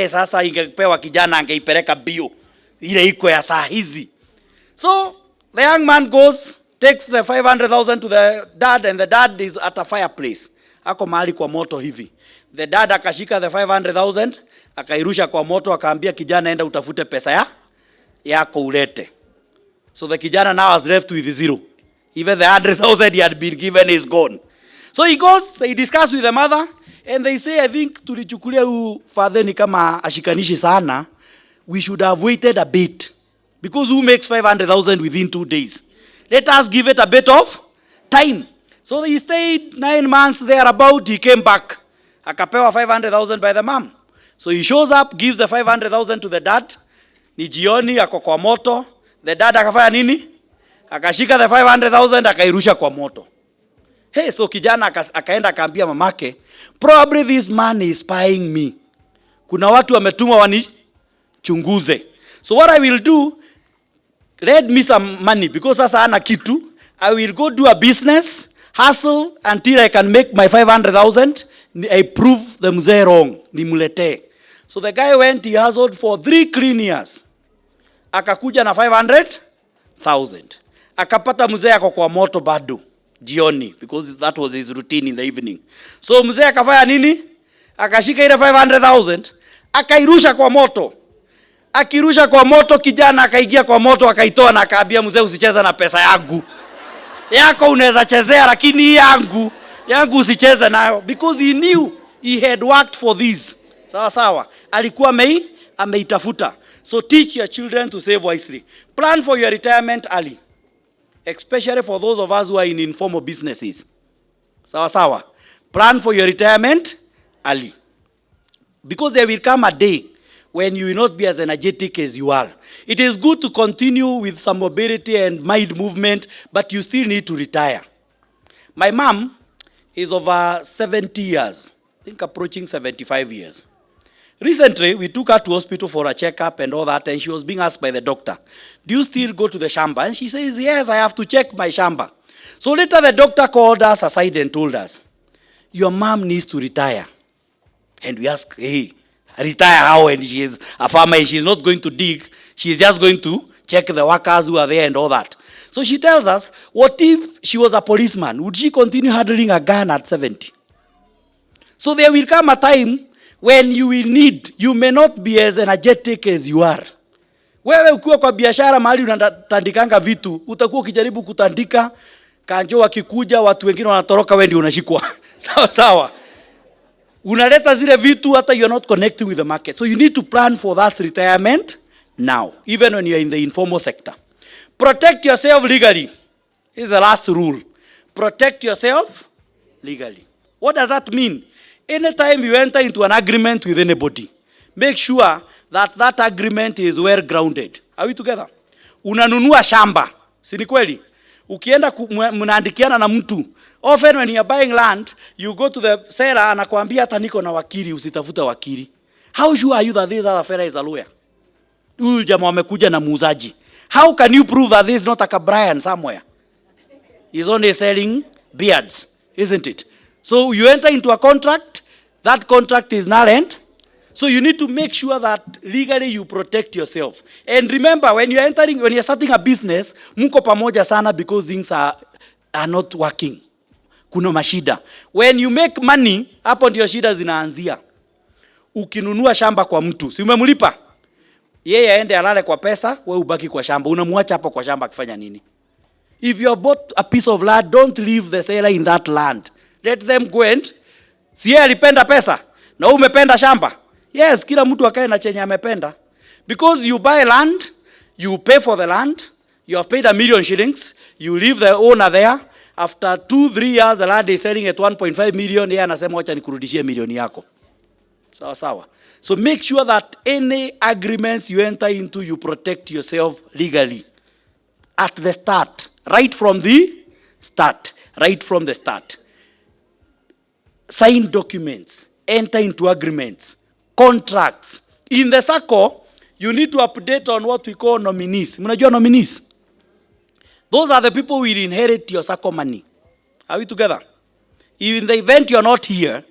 Sasa ingepewa kijana angeipereka bio. Ile iko ya saa hizi. So, the young man goes, takes the 500,000 to the dad, and the dad is at a fireplace. Ako mahali kwa moto hivi. The dad akashika the 500,000, akairusha kwa moto, akaambia kijana enda utafute pesa yako ulete. So the kijana now has left with zero. Even the 100,000 he had been given is gone. So he goes, they discuss with the mother, and they say, I think tulichukulia huyu father ni kama ashikanishi sana. We should have waited a bit. Because who makes 500,000 within 2 days? Let us give it a bit of time. So he stayed 9 months thereabout. He came back. Akapewa 500,000 by the mom. So he shows up, gives the 500,000 to the dad. Ni jioni, ako kwa moto. The dad akafanya nini? Akashika the 500,000, akairusha kwa moto. So kijana akaenda akaambia mamake, probably this man is spying me. Kuna watu wametumwa wanichunguze. So what I will do, lend me some money, because sasa hana kitu. I will go do a business, hustle until I can make my 500,000. I prove the mzee wrong, nimulete. So the guy went, he hustled for 3 clean years. Akakuja na 500,000. Akapata mzee ako kwa moto bado jioni, because that was his routine in the evening. So mzee akafanya nini? Akashika ile 500,000, akairusha kwa moto. Akirusha kwa moto, kijana akaingia kwa moto, akaitoa na akaambia mzee, usicheze na pesa yangu. Yako unaweza chezea, lakini yangu usicheze nayo, because he knew he had worked for this. Sawa sawa. Alikuwa ameitafuta. So teach your children to save wisely. Plan for your retirement early. Especially for those of us who are in informal businesses. Sawa sawa. Plan for your retirement early. Because there will come a day when you will not be as energetic as you are. It is good to continue with some mobility and mind movement, but you still need to retire. My mom is over 70 years. I think approaching 75 years. Recently, we took her to hospital for a checkup and all that, and she was being asked by the doctor, do you still go to the shamba? And she says, yes, I have to check my shamba. So later the doctor called us aside and told us, your mom needs to retire. And we asked, hey, retire how? And she is a farmer and she's not going to dig. She's just going to check the workers who are there and all that. So she tells us, what if she was a policeman? Would she continue handling a gun at 70? So there will come a time when you will need, you may not be as energetic as you are. Wewe ukiwa kwa biashara mahali unatandikanga vitu, utakuwa ukijaribu kutandika, kanjo wakikuja, watu wengine wanatoroka, wewe ndio unashikwa. Sawa sawa. Unaleta zile vitu hata you are not connecting with the market. So you need to plan for that retirement now, even when you are in the informal sector. Protect yourself legally. This is the last rule. Protect yourself legally. What does that mean? Anytime you enter into an agreement with anybody, make sure that that agreement is well grounded. Are we together? Unanunua shamba, si ni kweli? Ukienda mnaandikiana na mtu, often when you are buying land, you go to the seller anakuambia hata niko na wakili, usitafuta wakili. How sure are you that this other fellow is a lawyer? Huyu jamaa amekuja na muuzaji. How can you prove that this is not a Brian somewhere? He's only selling beards, isn't it? So you enter into a contract, that contract is null and so you need to make sure that legally you protect yourself. And remember, when you're starting a business, mko pamoja sana because things are not working. Kuna mashida. When you make money, hapo ndio shida zinaanzia. Ukinunua shamba kwa mtu, si umemlipa? Yeye aende alale kwa pesa, wewe ubaki kwa shamba. Unamwacha hapo kwa shamba akifanya nini? If you have bought a piece of land, don't leave the seller in that land. Let them go and si alipenda pesa na wewe umependa shamba. Yes, kila mtu akae na chenye amependa. Because you buy land, you pay for the land, you have paid 1 million shillings, you leave the owner there. After 2-3 years, the land is selling at 1.5 million, yeye anasema acha nikurudishie milioni yako. Sawa sawa. So make sure that any agreements you enter into, you protect yourself legally. At the start, right from the start. Sign documents, enter into agreements, contracts. In the circle, you need to update on what we call nominees. Mnajua nominees? Those are the people who will inherit your circle money. Are we together? In the event you are not here,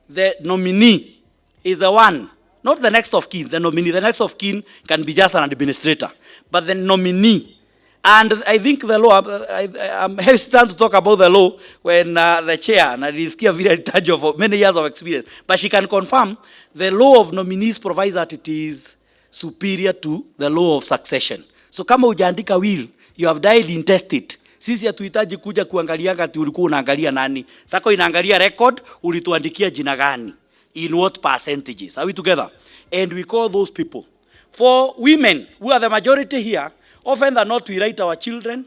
the nominee is the one, not the next of kin, the nominee. The next of kin can be just an administrator. But the nominee, and I think the law, I'm hesitant to talk about the law when the chair, and I is very touch of many years of experience, but she can confirm the law of nominees provides that it is superior to the law of succession. So kama hujaandika will, you have died intestate. Sisi hatuhitaji kuja kuangalianga ati ulikuwa unaangalia nani. Sako inaangalia record, ulituandikia jina gani, in what percentages. Are we together? And we call those people. For women, who are the majority here, often than not, we write our children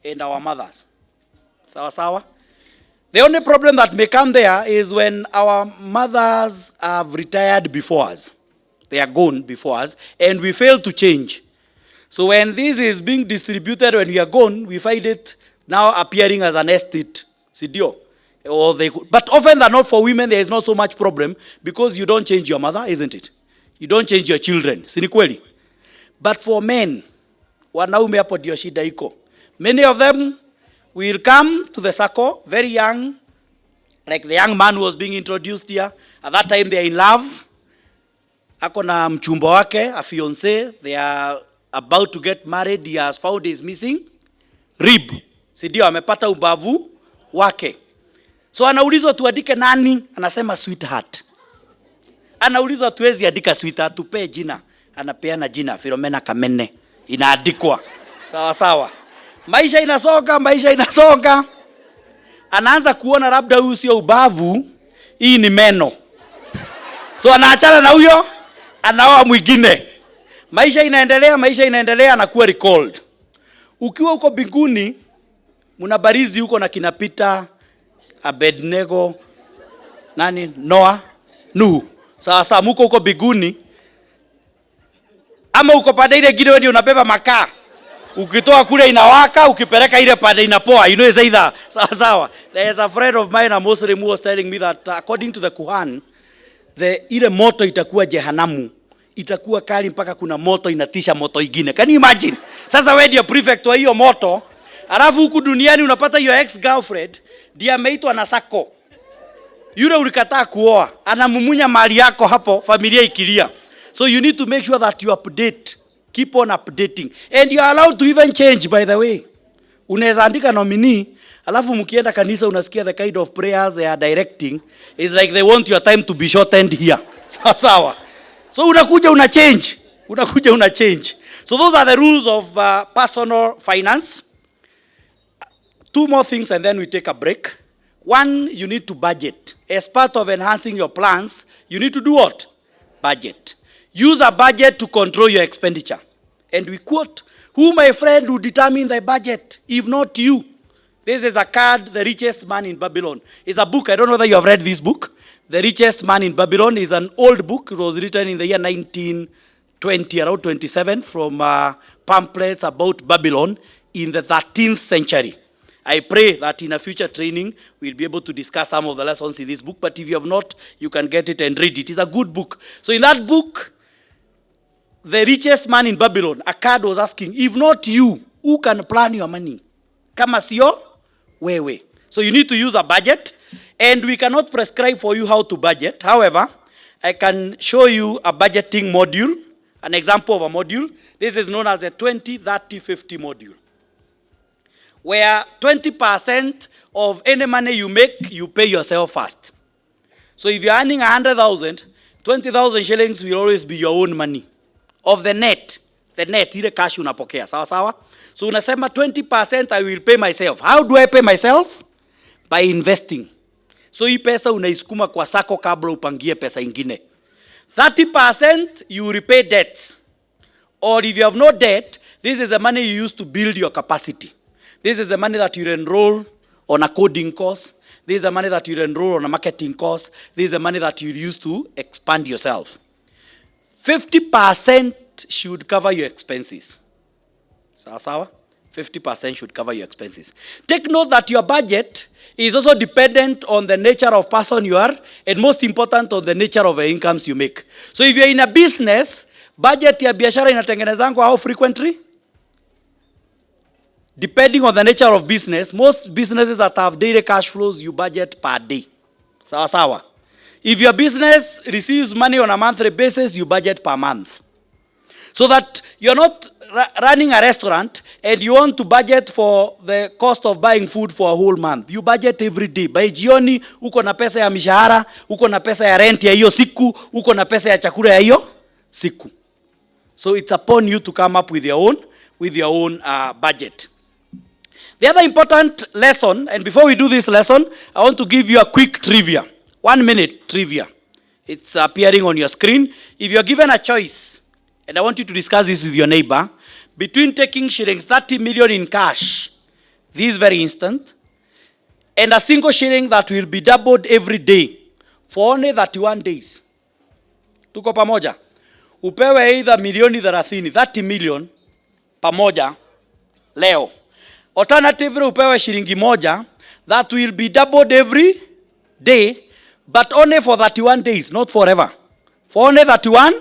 and our mothers. Sawa sawa. The only problem that may come there is when our mothers have retired before us. They are gone before us, and we fail to change. So when this is being distributed, when we are gone, we find it now appearing as an estate. Sidio? But often than not, for women, there is not so much problem because you don't change your mother, isn't it? You don't change your children. Si ni kweli? But for men, wanaume hapo ndio shida iko. Many of them will come to the circle very young, like the young man who was being introduced here. At that time they are in love. Ako na mchumba wake, a fiancé. They are about to get married. He has found his missing rib. Sidio, amepata ubavu wake. So anaulizwa tuandike nani? Anasema sweetheart. Anaulizwa tuwezi andika sweetheart, tupe jina. Anapeana jina Philomena Kamene. Inaandikwa. Sawa sawa. Maisha inasonga. Anaanza kuona labda huyu sio ubavu, hii ni meno. So anaachana na huyo, anaoa mwingine. Maisha inaendelea anakuwa recalled. Ukiwa uko binguni, mnabarizi huko na kinapita Abednego, Noah, Nuhu. Sasa mko uko binguni, ama uko pande ile ngine ndio unabeba makaa. Ukitoa kule inawaka, ukipeleka ile pande inapoa. You know, it's either. Sawa sawa. There's a friend of mine, a Muslim, who was telling me that according to the Quran, ile moto itakuwa jehanamu. Itakuwa kali mpaka kuna moto inatisha moto ingine. Can you imagine? Sasa wewe ndio prefect wa hiyo moto, alafu huku duniani unapata your ex-girlfriend ndiye ameitwa na sako. Yule ulikataa kuoa, anamumunya mali yako hapo, familia ikilia. So you need to make sure that you update. Keep on updating. And you are allowed to even change, by the way. Unaweza andika nominee, alafu mkienda kanisa unasikia the kind of prayers they are directing. It's like they want your time to be shortened here. Sawa. So unakuja una change. So those are the rules of personal finance. Two more things and then we take a break. One, you need to budget. As part of enhancing your plans, you need to do what? Budget. Use a budget to control your expenditure. And we quote, who, my friend, will determine the budget, if not you? This is a card, The Richest Man in Babylon. It's a book. I don't know whether you have read this book. The Richest Man in Babylon is an old book. It was written in the year 1920, around 27, from pamphlets about Babylon in the 13th century. I pray that in a future training, we'll be able to discuss some of the lessons in this book. But if you have not, you can get it and read it. It's a good book. So in that book, The Richest Man in Babylon, a card was asking, if not you, who can plan your money? Kama sio, wewe. So you need to use a budget. And we cannot prescribe for you how to budget. However, I can show you a budgeting module, an example of a module. This is known as the 20-30-50 module, where 20% of any money you make, you pay yourself first. So if you're earning 100,000, 20,000 shillings will always be your own money. Of the net, ile cash unapokea, sawa sawa? So unasema 20% I will pay myself. How do I pay myself? By investing. So hii pesa unaisukuma kwa sako kabla upangie pesa ingine. 30% you repay debts. Or if you have no debt, this is the money you use to build your capacity. This is the money that you enroll on a coding course. This is the money that you enroll on a marketing course. This is the money that you use to expand yourself. 50% should cover your expenses. Sawa sawa? 50% should cover your expenses. Take note that your budget is also dependent on the nature of person you are, and most important, on the nature of the incomes you make. So if you're in a business, budget ya biashara inatengenezangwa how frequently? Depending on the nature of business, most businesses that have daily cash flows, you budget per day. Sawa sawa. If your business receives money on a monthly basis, you budget per month. So that you're not running a restaurant and you want to budget for the cost of buying food for a whole month. You budget every day. By jioni, uko na pesa ya mishahara, uko na pesa ya rent ya hiyo siku, uko na pesa ya chakula ya hiyo siku. So it's upon you to come up with your own budget. The other important lesson, and before we do this lesson, I want to give you a quick trivia. 1 minute trivia. It's appearing on your screen. If you're given a choice, and I want you to discuss this with your neighbor, between taking shillings 30 million in cash, this very instant, and a single shilling that will be doubled every day for only 31 days. Tuko pamoja. Upewe either milioni 30, 30 million pamoja leo. Alternatively, upewe shilingi moja that will be doubled every day, but only for 31 days, not forever. For only 31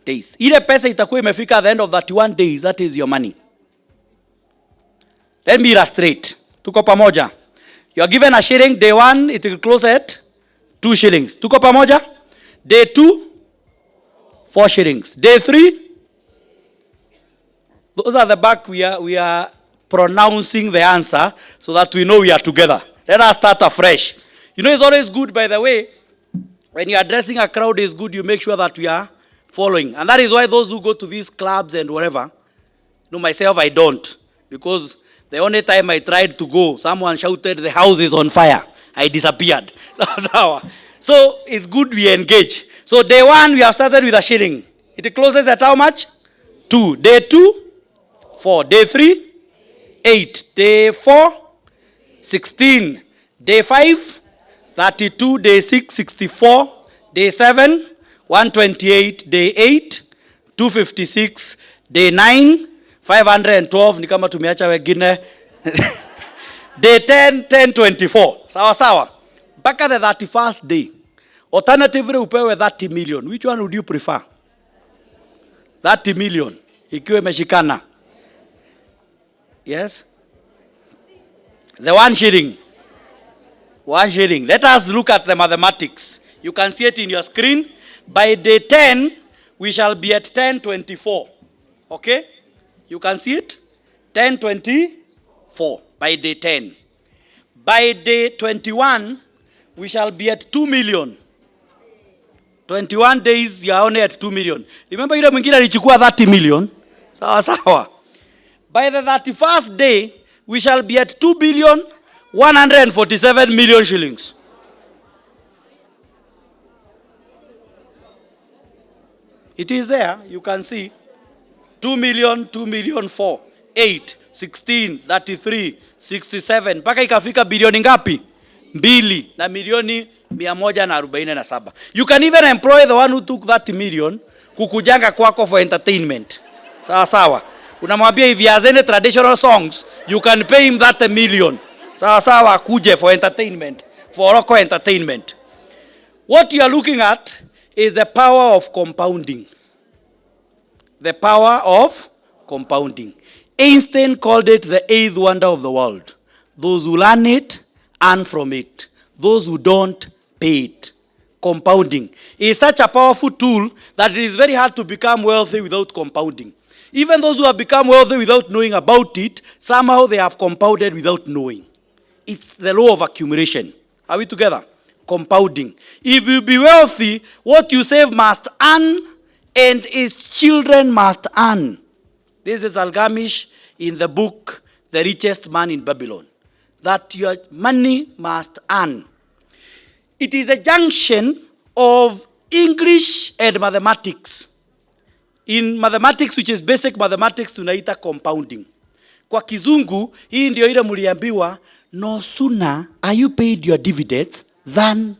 days. Ile pesa itakuwa imefika at the end of 31 days, that is your money. Let me illustrate. Tuko pamoja. You are given a shilling, day 1, it will close at 2 shillings. Tuko pamoja? Day 2, 4 shillings. Day 3, those are the back we are pronouncing the answer so that we know we are together. Let us start afresh. You know, it's always good, by the way, when you are addressing a crowd, it's good you make sure that we are following. And that is why those who go to these clubs and whatever, myself, I don't. Because the only time I tried to go, someone shouted, the house is on fire. I disappeared. So it's good we engage. So day 1, we have started with a shilling. It closes at how much? 2. Day 2, 4. Day 3, 8. Day 4, 16. Day 5, 32. Day 6, 64. Day 7, 128. Day 8, 256. Day 9, 512 ni kama tumeacha wengine. Day 10, 1024. Sawa sawa. Mpaka the 31st day. Alternatively upewe 30 million. Which one would you prefer? 30 million. Ikiwa imeshikana. Yes? The 1 shilling. 1 shilling. Let us look at the mathematics. You can see it in your screen. By day 10, we shall be at 1024. Okay? You can see it? 1024 by day 10. By day 21, we shall be at 2 million. 21 days, you are only at 2 million. Remember yule mwingine alichukua 30 million? Sawa sawa. By the 31st day, we shall be at 2 billion 147 million shillings. It is there, you can see. 2 million, 4, 8, 16, 33, 67. Mpaka ikafika bilioni ngapi? 2 na milioni 147. You can even employ the one who took 30 million kukujanga kwako for entertainment. Sawa sawa. Unamwambia if he has any traditional songs, you can pay him 30 million. Sawa sawa, kuje for entertainment, for local entertainment. What you are looking at is the power of compounding. The power of compounding. Einstein called it the 8th wonder of the world. Those who learn it, earn from it. Those who don't, pay it. Compounding is such a powerful tool that it is very hard to become wealthy without compounding. Even those who have become wealthy without knowing about it, somehow they have compounded without knowing. It's the law of accumulation. Are we together? Compounding. If you be wealthy, what you save must earn, and its children must earn. This is Algamish in the book, The Richest Man in Babylon. That your money must earn. It is a junction of English and mathematics. In mathematics, which is basic mathematics, tunaita compounding. Kwa kizungu, hii ndio ile muliambiwa, no sooner are you paid your dividends than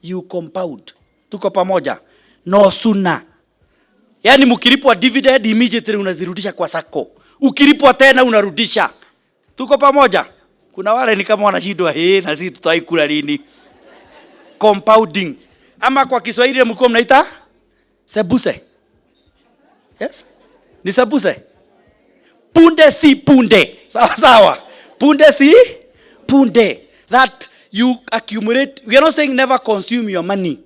you compound. Tuko pamoja. No sooner. Yani mukilipwa dividend, immediately unazirudisha kwa sako. Ukilipwa tena unarudisha. Tuko pamoja. Kuna wale ni kama wanashindwa, na sisi tutaikula lini. Compounding. Ama kwa Kiswahili mlikuwa mnaita sebuse. Yes? Ni sebuse. Punde si punde. Sawa sawa. Punde si punde. That you accumulate. We are not saying never consume your money,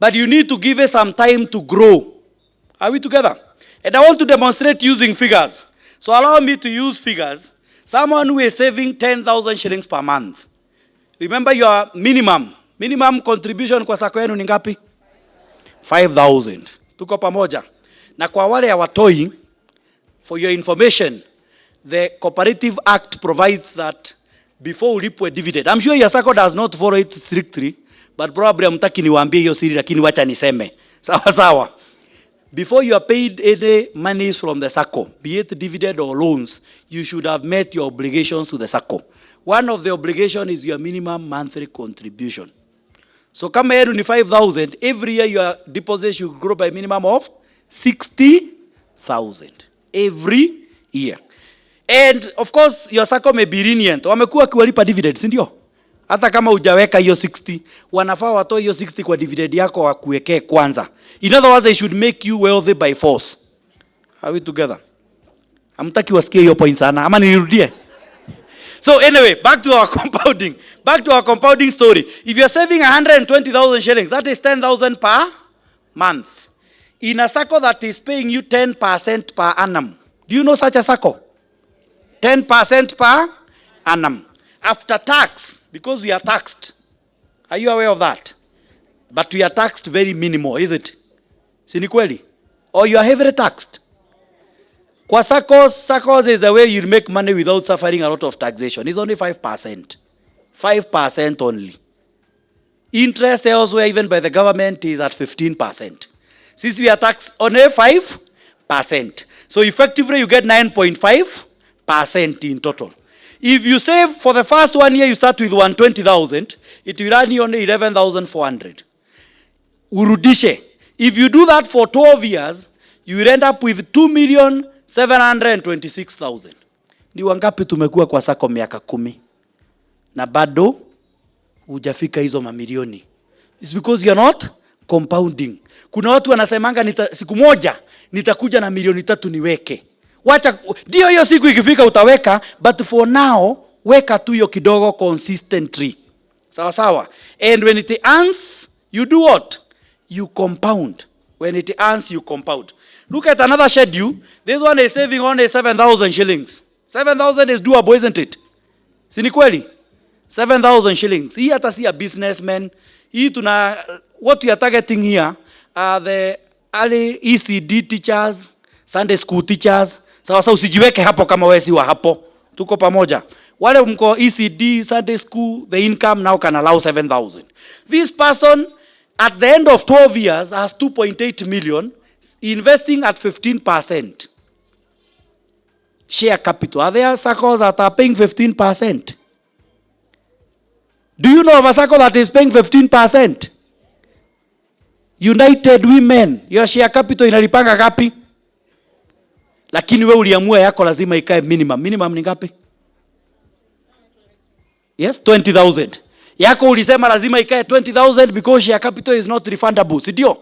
but you need to give it some time to grow. Are we together? And I want to demonstrate using figures. So allow me to use figures. Someone who is saving 10,000 shillings per month. Remember your minimum contribution kwa sako yenu ni ngapi? 5,000. Tuko pamoja. Na kwa wale ya watoi, for your information, the Cooperative Act provides that before ulipwe dividend. I'm sure your sako does not follow it strictly, but probably hamtaki niwaambie hiyo siri, lakini wacha niseme. Sawa sawa. Before you are paid any monies from the sacco, be it dividend or loans, you should have met your obligations to the sacco. One of the obligations is your minimum monthly contribution. So kama yenu ni 5,000, every year your deposit should grow by minimum of 60,000 every year. And of course your sacco may be lenient. Wamekuwa kiwalipa dividend, si ndio? Hata kama hujaweka hiyo 60, wanafaa watoe hiyo 60 kwa dividend yako wakuwekee kwanza. In other words, they should make you wealthy by force. Are we together? Hamtaki wasikie hiyo point sana. Ama nirudie? So anyway, back to our compounding. Back to our compounding story. If you're saving 120,000 shillings, that is 10,000 per month. In a sacco that is paying you 10% per annum. Do you know such a sacco? 10% per annum. After tax, because we are taxed. Are you aware of that? But we are taxed very minimal, is it? Si ni kweli? Or you are heavily taxed? Kwa SACCOs is the way you make money without suffering a lot of taxation. It's only 5%. 5% only. Interest elsewhere, even by the government, is at 15%. Since we are taxed only 5%. So effectively you get 9.5% in total. If you save for the first 1 year, you start with 120,000, it will earn you only 11,400. Urudishe. If you do that for 12 years, you will end up with 2,750,000 726,000. Ni wangapi tumekuwa kwa sako miaka 10 na bado hujafika hizo mamilioni? It's because you're not compounding. Kuna watu wanasemanga siku moja nitakuja na milioni 3 niweke. Wacha ndio hiyo siku ikifika utaweka, but for now weka tu hiyo kidogo consistently. Sawa sawa. And when it earns, you do what? You compound. When it earns, you compound. Look at another schedule. This one is saving only 7,000 shillings. 7,000 is doable, isn't it? Si ni kweli? 7,000 shillings. Hii hata si a businessman. Hii what we are targeting here are the early ECD teachers, Sunday school teachers. Sawa, usijiweke hapo kama wewe si wa hapo. Tuko pamoja. Wale mko ECD, Sunday school, the income now can allow 7,000. This person at the end of 12 years has 2.8 million, investing at 15%. Share capital. Are there circles that are paying 15%? Do you know of a circle that is paying 15%? United Women, your share capital inalipanga gapi? Lakini wewe uliamua yako lazima ikae minimum. Minimum ni ngapi? Yes, 20,000. Yako ulisema lazima ikae 20,000 because share capital is not refundable, si ndio?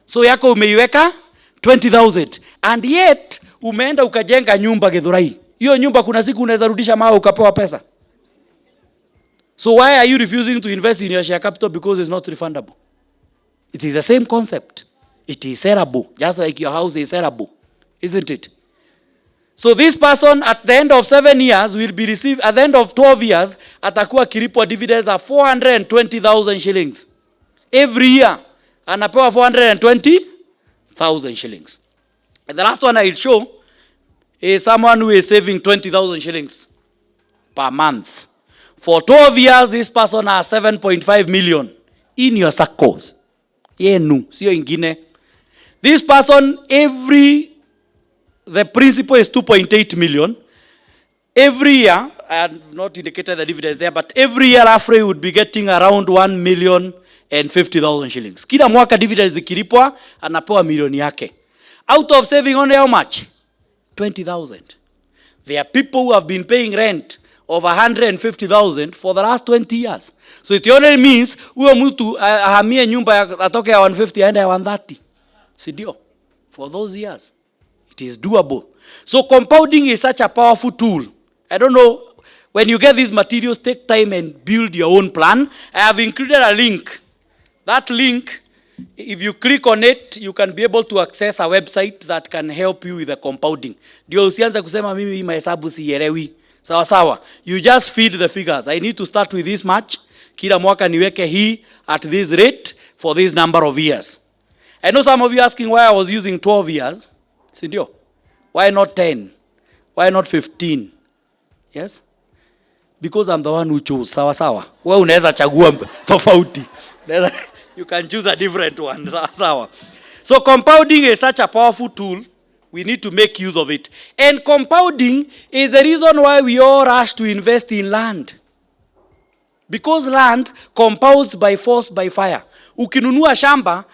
So yako umeiweka 20,000 and yet umeenda ukajenga nyumba Githurai. Hiyo nyumba kuna siku unaweza rudisha mawe ukapewa pesa. So why are you refusing to invest in your share capital because it's not refundable? It is the same concept. It is sellable, just like your house is sellable, isn't it? So this person at the end of 7 years will be received, at the end of 12 years, atakuwa kilipwa dividends of 420,000 shillings. Every year, anapewa 420,000 shillings. And the last one I will show is someone who is saving 20,000 shillings per month. For 12 years, this person has 7.5 million in your circles. Yenu, sio ingine. This person, the principal is 2.8 million. Every year, I have not indicated the dividends there, but every year Afrey would be getting around 1,050,000 shillings. Kila mwaka dividends zikilipwa, anapewa milioni yake. Out of saving only how much? 20,000. There are people who have been paying rent of 150,000 for the last 20 years. So it only means huyo mtu ahamie nyumba atoke ya 150 aende ya 130. Sidio? For those years. It is doable. So compounding is such a powerful tool. I don't know, when you get these materials, take time and build your own plan. I have included a link. That link, if you click on it, you can be able to access a website that can help you with the compounding. Ndio usianze kusema mimi mahesabu sielewi. Sawa sawa. You just feed the figures. I need to start with this much. Kila mwaka niweke hii at this rate for this number of years. I know some of you asking why I was using 12 years. Sindio? Why not 10? Why not 15? Yes? Because I'm the one who chose. Sawa sawa. Wewe unaweza chagua tofauti. You can choose a different one. Sawa sawa. So compounding is such a powerful tool. We need to make use of it. And compounding is the reason why we all rush to invest in land. Because land compounds by force, by fire. Ukinunua shamba,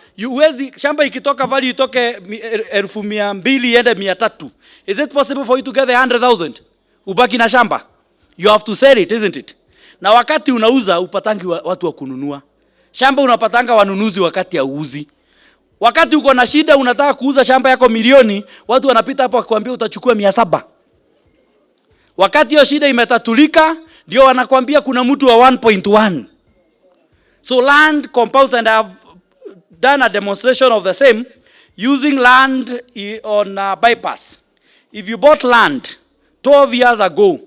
shamba ikitoka value itoke 200,000 ende 300. Is it possible for you to get 100,000? Ubaki na shamba. You have to sell it, isn't it? Na wakati unauza upatangi watu wa kununua. Shamba unapatanga wanunuzi wakati ya uuzi. Wakati uko na shida unataka kuuza shamba yako milioni, watu wanapita hapo wakikwambia utachukua 700. Wakati hiyo shida imetatulika, ndio wanakuambia kuna mtu wa 1.1. So land compounds, and I have done a demonstration of the same using land on bypass. If you bought land 12 years ago,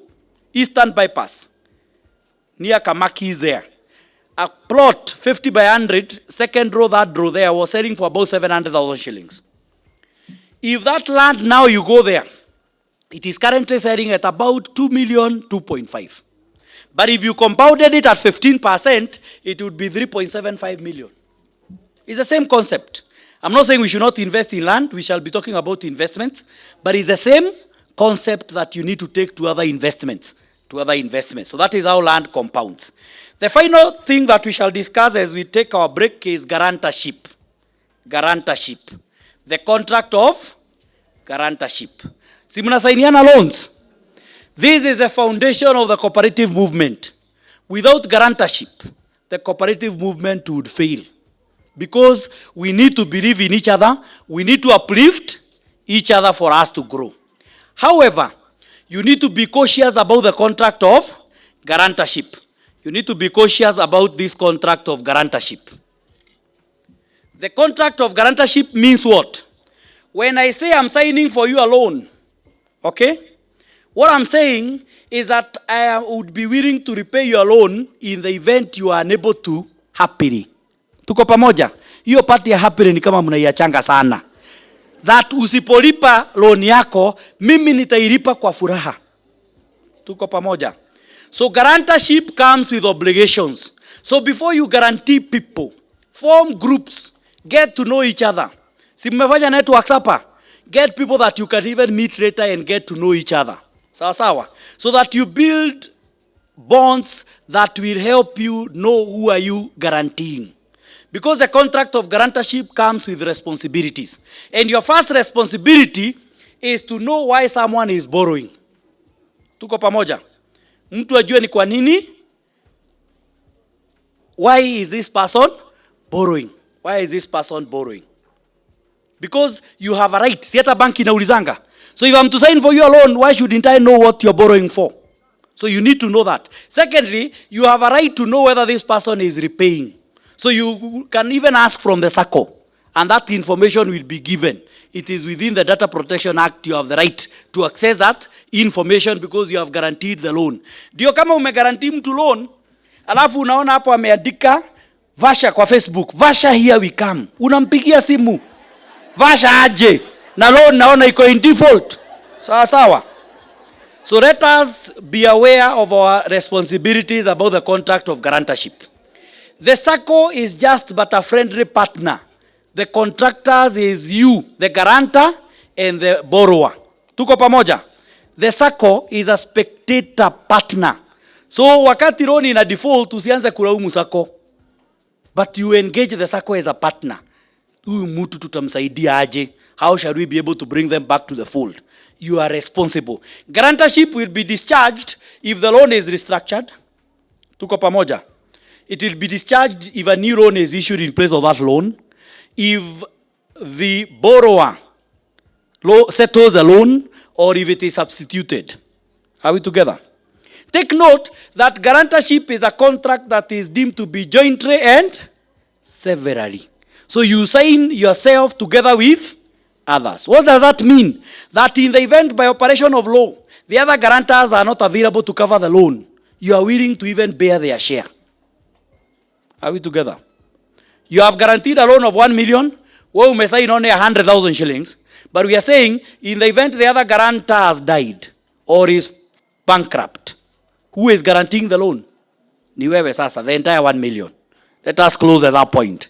Eastern Bypass, near Kamaki is there. A plot 50 by 100, second row, third row there, was selling for about 700,000 shillings. If that land now you go there, it is currently selling at about 2 million, 2.5. But if you compounded it at 15%, it would be 3.75 million. It's the same concept. I'm not saying we should not invest in land. We shall be talking about investments. But it's the same concept that you need to take to other investments. So that is how land compounds. The final thing that we shall discuss as we take our break is guarantorship. Guarantorship. The contract of guarantorship. Si mnasainiana loans. This is the foundation of the cooperative movement. Without guarantorship, the cooperative movement would fail. Because we need to believe in each other, we need to uplift each other for us to grow. However, you need to be cautious about the contract of guarantorship. You need to be cautious about this contract of guarantorship. The contract of guarantorship means what? When I say I'm signing for you a loan, okay? What I'm saying is that I would be willing to repay your loan in the event you are unable to happily. Tuko pamoja? Hiyo part ya happily ni kama mnaiachanga sana. That usipolipa loan yako, mimi nitailipa kwa furaha. Tuko pamoja? So guarantorship comes with obligations. So before you guarantee people, form groups, get to know each other. Si mmefanya networks hapa? Get people that you can even meet later and get to know each other. Sawa sawa. So that you build bonds that will help you know who are you guaranteeing. Because the contract of guarantorship comes with responsibilities. And your first responsibility is to know why someone is borrowing. Tuko pamoja? Mtu ajue ni kwa nini? Why is this person borrowing? Why is this person borrowing? Because you have a right. Si hata banki inaulizanga. So if I'm to sign for you a loan, why shouldn't I know what you're borrowing for? So you need to know that. Secondly, you have a right to know whether this person is repaying. So you can even ask from the SACCO, and that information will be given. It is within the Data Protection Act, you have the right to access that information because you have guaranteed the loan. Ndio kama umeguarantee mtu loan, alafu unaona hapo ameandika Vasha kwa Facebook, Vasha here we come. Unampigia simu, Vasha aje, na loan naona iko in default. Sawa sawa. So let us be aware of our responsibilities about the contract of guarantorship. The SACCO is just but a friendly partner. The contractors is you, the guarantor and the borrower. Tuko pamoja? The SACCO is a spectator partner. So wakati loan ina default, usianze kulaumu SACCO. But you engage the SACCO as a partner. Huyu mtu tutamsaidia aje? How shall we be able to bring them back to the fold? You are responsible. Guarantorship will be discharged if the loan is restructured. Tuko pamoja? It will be discharged if a new loan is issued in place of that loan. If the borrower settles the loan or if it is substituted. Are we together? Take note that guarantorship is a contract that is deemed to be jointly and severally. So you sign yourself together with others. What does that mean? That in the event by operation of law, the other guarantors are not available to cover the loan, you are willing to even bear their share. Are we together? You have guaranteed a loan of 1 million, where we may sign only 100,000 shillings, but we are saying in the event the other guarantor has died or is bankrupt, who is guaranteeing the loan? Ni wewe sasa, the entire 1 million. Let us close at that point.